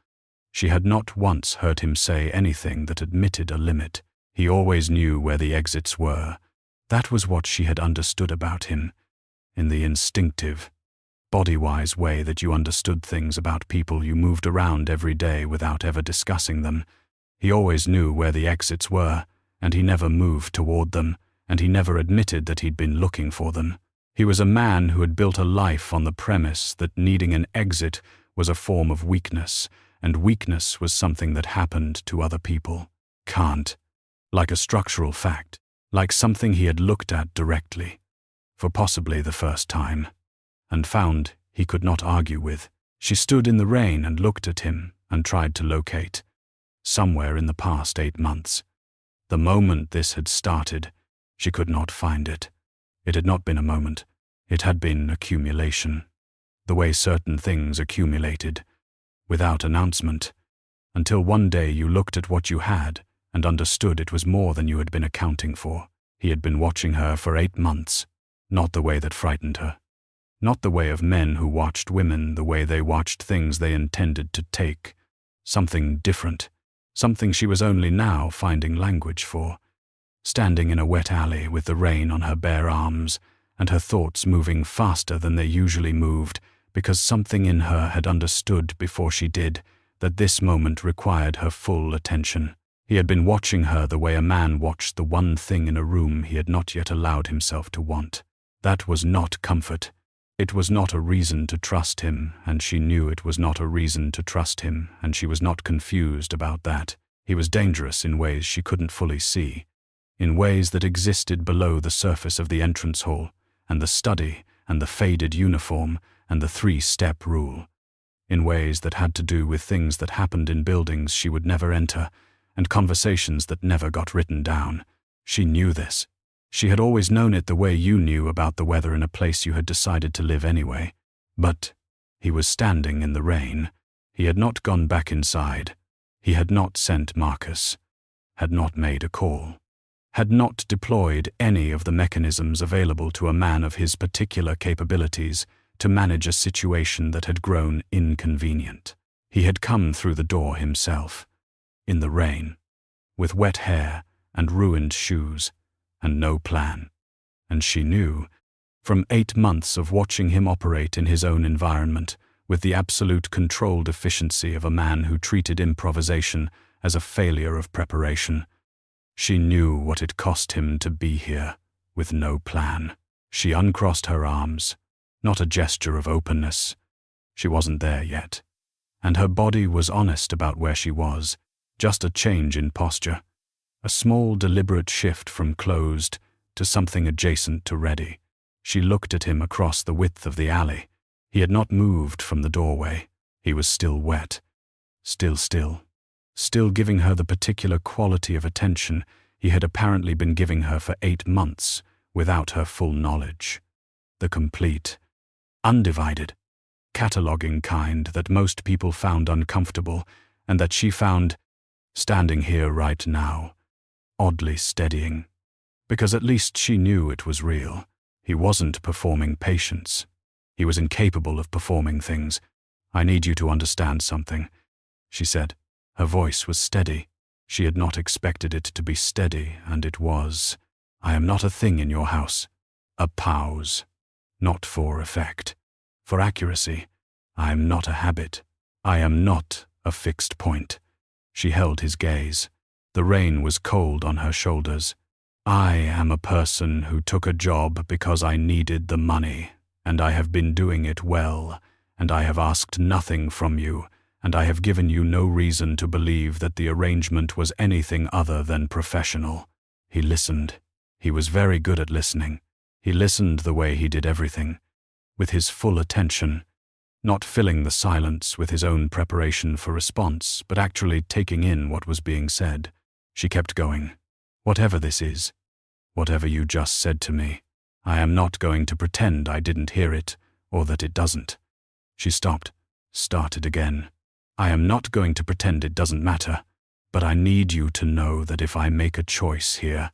she had not once heard him say anything that admitted a limit. He always knew where the exits were. That was what she had understood about him, in the instinctive, body-wise way that you understood things about people you moved around every day without ever discussing them. He always knew where the exits were, and he never moved toward them, and he never admitted that he'd been looking for them. He was a man who had built a life on the premise that needing an exit was a form of weakness, and weakness was something that happened to other people. Can't. Like a structural fact, like something he had looked at directly, for possibly the first time, and found he could not argue with. She stood in the rain and looked at him and tried to locate, somewhere in the past 8 months. The moment this had started, she could not find it. It had not been a moment. It had been accumulation. The way certain things accumulated, without announcement, until one day you looked at what you had and understood it was more than you had been accounting for. He had been watching her for 8 months, not the way that frightened her. Not the way of men who watched women the way they watched things they intended to take. Something different, something she was only now finding language for. Standing in a wet alley with the rain on her bare arms, and her thoughts moving faster than they usually moved, because something in her had understood before she did that this moment required her full attention. He had been watching her the way a man watched the one thing in a room he had not yet allowed himself to want. That was not comfort. It was not a reason to trust him, and she knew it was not a reason to trust him, and she was not confused about that. He was dangerous in ways she couldn't fully see, in ways that existed below the surface of the entrance hall, and the study, and the faded uniform, and the 3-step rule, in ways that had to do with things that happened in buildings she would never enter, and conversations that never got written down. She knew this. She had always known it the way you knew about the weather in a place you had decided to live anyway. But he was standing in the rain. He had not gone back inside. He had not sent Marcus, had not made a call, had not deployed any of the mechanisms available to a man of his particular capabilities to manage a situation that had grown inconvenient. He had come through the door himself, in the rain, with wet hair and ruined shoes, and no plan. And she knew, from 8 months of watching him operate in his own environment, with the absolute controlled efficiency of a man who treated improvisation as a failure of preparation, she knew what it cost him to be here, with no plan. She uncrossed her arms, not a gesture of openness. She wasn't there yet. And her body was honest about where she was, just a change in posture, a small deliberate shift from closed to something adjacent to ready. She looked at him across the width of the alley. He had not moved from the doorway. He was still wet, still giving her the particular quality of attention he had apparently been giving her for 8 months without her full knowledge. The complete, undivided, cataloging kind that most people found uncomfortable and that she found, standing here right now, oddly steadying. Because at least she knew it was real. He wasn't performing patience. He was incapable of performing things. "I need you to understand something," she said. Her voice was steady. She had not expected it to be steady, and it was. "I am not a thing in your house. A pause. Not for effect. For accuracy. I am not a habit. I am not a fixed point." She held his gaze. The rain was cold on her shoulders. "I am a person who took a job because I needed the money, and I have been doing it well, and I have asked nothing from you, and I have given you no reason to believe that the arrangement was anything other than professional." He listened. He was very good at listening. He listened the way he did everything, with his full attention, not filling the silence with his own preparation for response, but actually taking in what was being said. She kept going. "Whatever this is, whatever you just said to me, I am not going to pretend I didn't hear it, or that it doesn't." She stopped, started again. I am not going to pretend it doesn't matter, but I need you to know that if I make a choice here,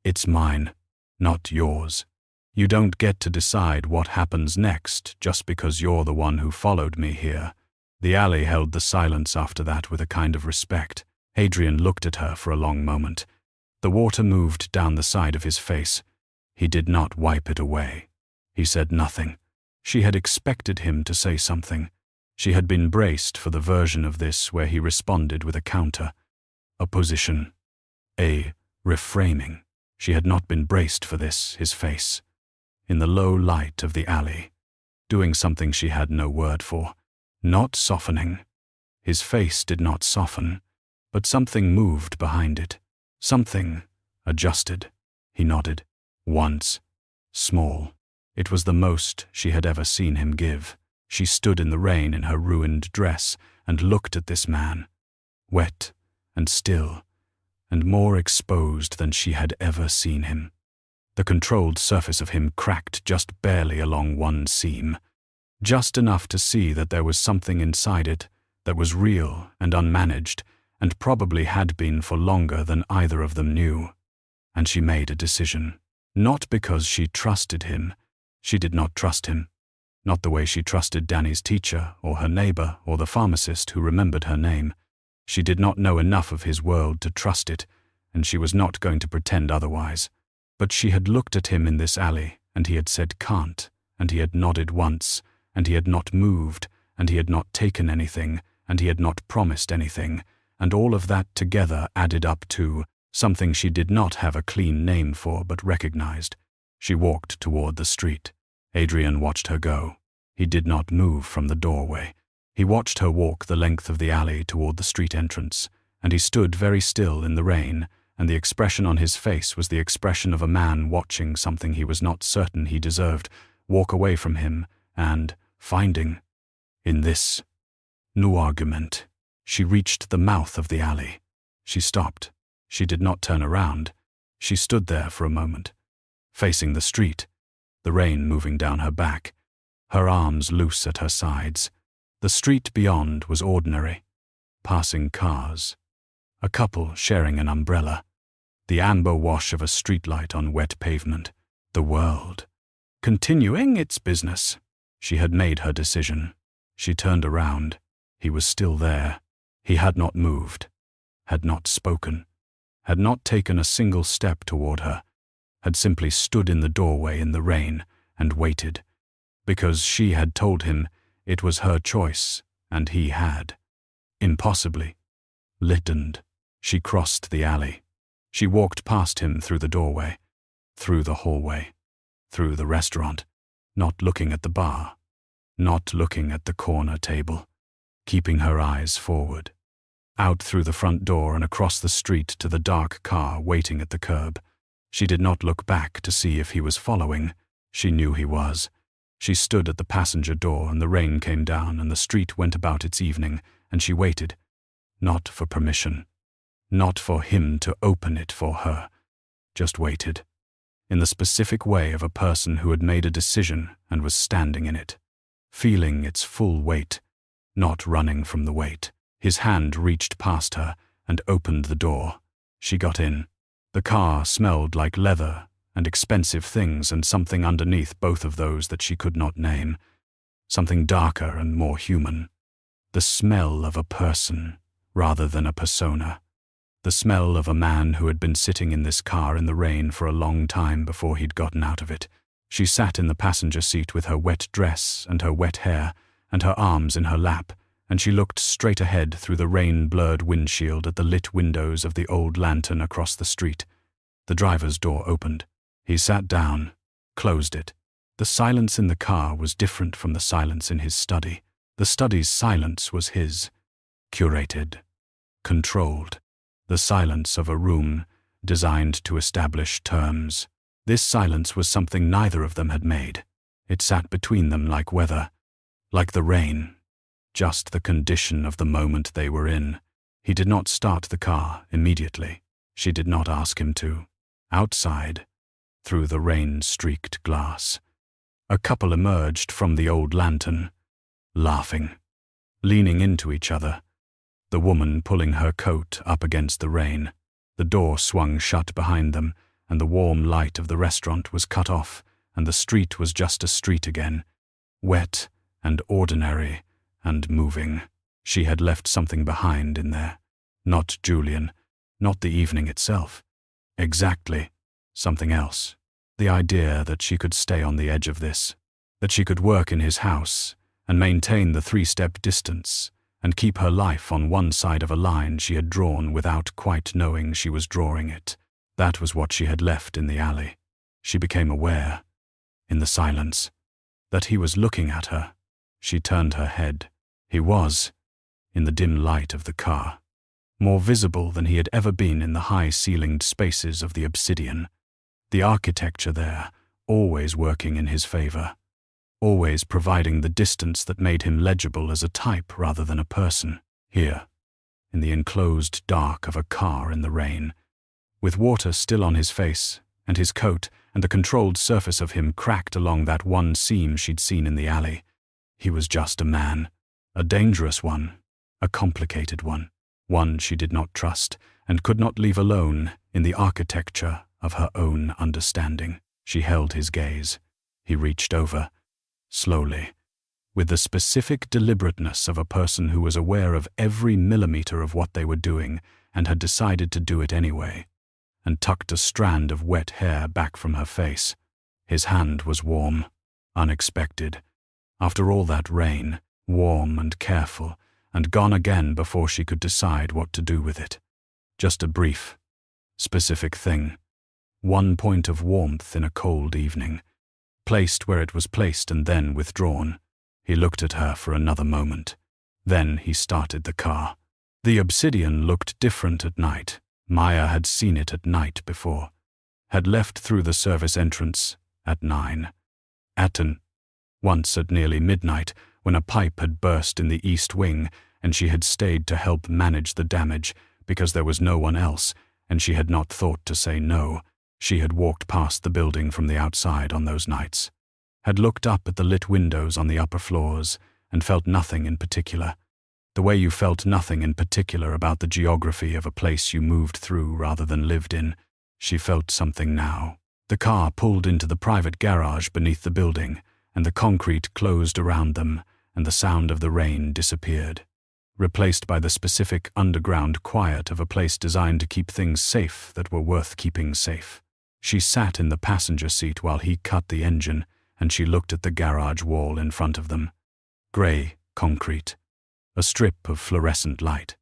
it's mine, not yours. You don't get to decide what happens next just because you're the one who followed me here. The alley held the silence after that with a kind of respect. Adrian looked at her for a long moment. The water moved down the side of his face. He did not wipe it away. He said nothing. She had expected him to say something. She had been braced for the version of this where he responded with a counter, a position, a reframing. She had not been braced for this, his face, in the low light of the alley, doing something she had no word for, not softening. His face did not soften, but something moved behind it. Something adjusted. He nodded. Once. Small. It was the most she had ever seen him give. She stood in the rain in her ruined dress and looked at this man, wet and still, and more exposed than she had ever seen him. The controlled surface of him cracked just barely along one seam, just enough to see that there was something inside it that was real and unmanaged, and probably had been for longer than either of them knew. And she made a decision. Not because she trusted him. She did not trust him. Not the way she trusted Danny's teacher, or her neighbor, or the pharmacist who remembered her name. She did not know enough of his world to trust it, and she was not going to pretend otherwise. But she had looked at him in this alley, and he had said can't, and he had nodded once, and he had not moved, and he had not taken anything, and he had not promised anything, and all of that together added up to something she did not have a clean name for but recognized. She walked toward the street. Adrian watched her go. He did not move from the doorway. He watched her walk the length of the alley toward the street entrance, and he stood very still in the rain, and the expression on his face was the expression of a man watching something he was not certain he deserved walk away from him and finding. In this new argument, she reached the mouth of the alley. She stopped. She did not turn around. She stood there for a moment, facing the street, the rain moving down her back, her arms loose at her sides. The street beyond was ordinary. Passing cars. A couple sharing an umbrella. The amber wash of a streetlight on wet pavement. The world. Continuing its business. She had made her decision. She turned around. He was still there. He had not moved. Had not spoken. Had not taken a single step toward her. Had simply stood in the doorway in the rain and waited. Because she had told him it was her choice, and he had. Impossibly. Listened. She crossed the alley. She walked past him through the doorway, through the hallway, through the restaurant, not looking at the bar, not looking at the corner table, keeping her eyes forward. Out through the front door and across the street to the dark car waiting at the curb. She did not look back to see if he was following. She knew he was. She stood at the passenger door and the rain came down and the street went about its evening, and she waited. Not for permission. Not for him to open it for her. Just waited. In the specific way of a person who had made a decision and was standing in it. Feeling its full weight. Not running from the weight. His hand reached past her and opened the door. She got in. The car smelled like leather and expensive things and something underneath both of those that she could not name. Something darker and more human. The smell of a person rather than a persona. The smell of a man who had been sitting in this car in the rain for a long time before he'd gotten out of it. She sat in the passenger seat with her wet dress and her wet hair and her arms in her lap, and she looked straight ahead through the rain-blurred windshield at the lit windows of the old lantern across the street. The driver's door opened. He sat down, closed it. The silence in the car was different from the silence in his study. The study's silence was his. Curated. Controlled. The silence of a room designed to establish terms. This silence was something neither of them had made. It sat between them like weather, like the rain. Just the condition of the moment they were in. He did not start the car immediately. She did not ask him to. Outside, through the rain-streaked glass, a couple emerged from the old lantern, laughing. leaning into each other, the woman pulling her coat up against the rain. The door swung shut behind them, and the warm light of the restaurant was cut off, and the street was just a street again, wet and ordinary and moving. She had left something behind in there. Not Julian, not the evening itself. Exactly, something else. The idea that she could stay on the edge of this, that she could work in his house and maintain the 3-step distance and keep her life on one side of a line she had drawn without quite knowing she was drawing it. That was what she had left in the alley. She became aware, in the silence, that he was looking at her. She turned her head. He was, in the dim light of the car, more visible than he had ever been in the high-ceilinged spaces of the obsidian. The architecture there, always working in his favor, always providing the distance that made him legible as a type rather than a person. Here, in the enclosed dark of a car in the rain, with water still on his face, and his coat and the controlled surface of him cracked along that one seam she'd seen in the alley, he was just a man, a dangerous one, a complicated one she did not trust and could not leave alone in the architecture of her own understanding. She held his gaze. He reached over, slowly, with the specific deliberateness of a person who was aware of every millimeter of what they were doing and had decided to do it anyway, and tucked a strand of wet hair back from her face. His hand was warm, unexpected. After all that rain, warm and careful, and gone again before she could decide what to do with it. Just a brief, specific thing. One point of warmth in a cold evening, placed where it was placed and then withdrawn. He looked at her for another moment. Then he started the car. The obsidian looked different at night. Maya had seen it at night before, had left through the service entrance at 9. Once at nearly midnight, when a pipe had burst in the east wing and she had stayed to help manage the damage because there was no one else and she had not thought to say no. She had walked past the building from the outside on those nights, had looked up at the lit windows on the upper floors and felt nothing in particular. The way you felt nothing in particular about the geography of a place you moved through rather than lived in. She felt something now. The car pulled into the private garage beneath the building, and the concrete closed around them, and the sound of the rain disappeared, replaced by the specific underground quiet of a place designed to keep things safe that were worth keeping safe. She sat in the passenger seat while he cut the engine, and she looked at the garage wall in front of them. Grey concrete, a strip of fluorescent light,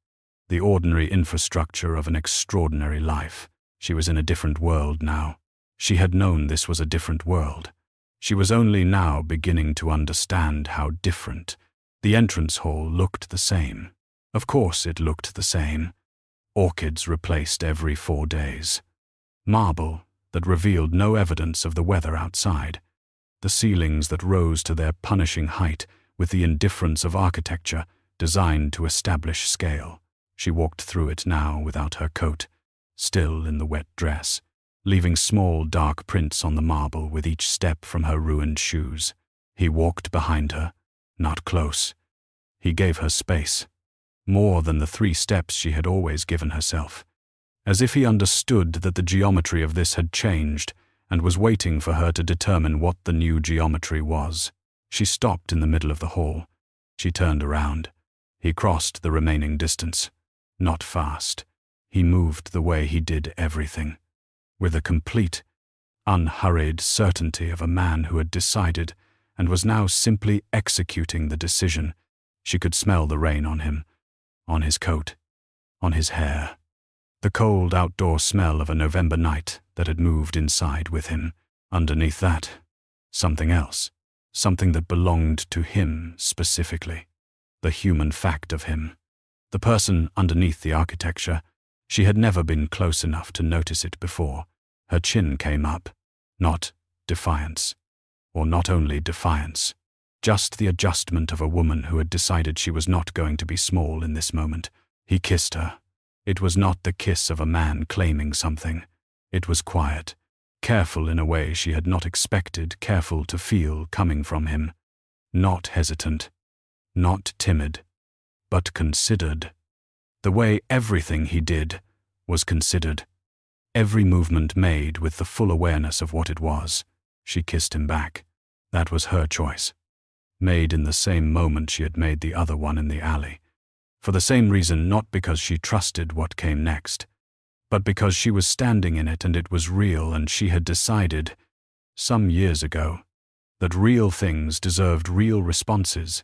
the ordinary infrastructure of an extraordinary life. She was in a different world now. She had known this was a different world. She was only now beginning to understand how different. The entrance hall looked the same. Of course it looked the same. Orchids replaced every 4 days. Marble that revealed no evidence of the weather outside. The ceilings that rose to their punishing height with the indifference of architecture designed to establish scale. She walked through it now without her coat, still in the wet dress, leaving small dark prints on the marble with each step from her ruined shoes. He walked behind her, not close. He gave her space, more than the 3 steps she had always given herself, as if he understood that the geometry of this had changed and was waiting for her to determine what the new geometry was. She stopped in the middle of the hall. She turned around. He crossed the remaining distance. Not fast. He moved the way he did everything, with a complete, unhurried certainty of a man who had decided and was now simply executing the decision. She could smell the rain on him, on his coat, on his hair. The cold outdoor smell of a November night that had moved inside with him. Underneath that, something else, something that belonged to him specifically. The human fact of him. The person underneath the architecture. She had never been close enough to notice it before. Her chin came up. Not defiance. Or not only defiance. Just the adjustment of a woman who had decided she was not going to be small in this moment. He kissed her. It was not the kiss of a man claiming something. It was quiet, careful in a way she had not expected careful to feel coming from him. Not hesitant. Not timid. but considered. The way everything he did was considered. Every movement made with the full awareness of what it was. She kissed him back. That was her choice. Made in the same moment she had made the other one in the alley. For the same reason, not because she trusted what came next, but because she was standing in it and it was real, and she had decided, some years ago, that real things deserved real responses,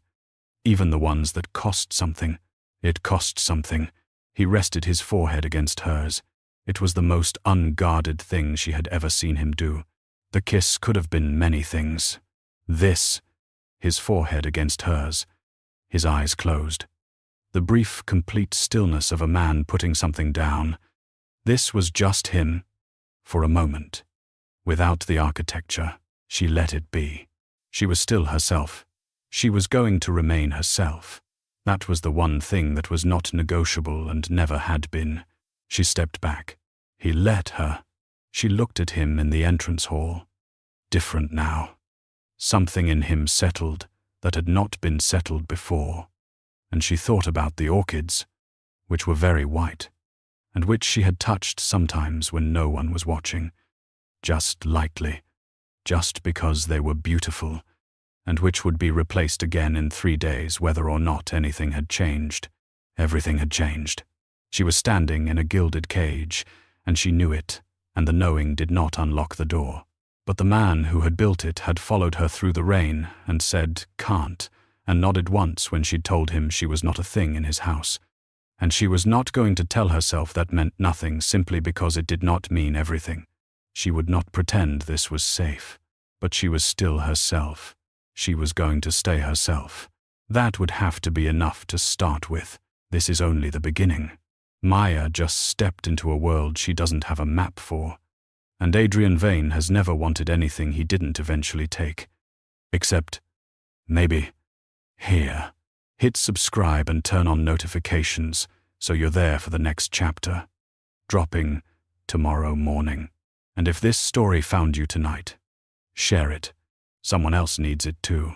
even the ones that cost something. It cost something. He rested his forehead against hers. It was the most unguarded thing she had ever seen him do. The kiss could have been many things. This, his forehead against hers, his eyes closed. The brief, complete stillness of a man putting something down. This was just him, for a moment. Without the architecture, she let it be. She was still herself. She was going to remain herself. That was the one thing that was not negotiable and never had been. She stepped back. He let her. She looked at him in the entrance hall. Different now. Something in him settled that had not been settled before. And she thought about the orchids, which were very white, and which she had touched sometimes when no one was watching, just lightly, just because they were beautiful, and which would be replaced again in 3 days whether or not anything had changed. Everything had changed. She was standing in a gilded cage, and she knew it, and the knowing did not unlock the door. But the man who had built it had followed her through the rain and said, "Can't," and nodded once when she'd told him she was not a thing in his house. And she was not going to tell herself that meant nothing simply because it did not mean everything. She would not pretend this was safe. But she was still herself. She was going to stay herself. That would have to be enough to start with. This is only the beginning. Maya just stepped into a world she doesn't have a map for. And Adrian Vane has never wanted anything he didn't eventually take. Except, maybe, here. Hit subscribe and turn on notifications so you're there for the next chapter. Dropping tomorrow morning. And if this story found you tonight, share it. Someone else needs it too.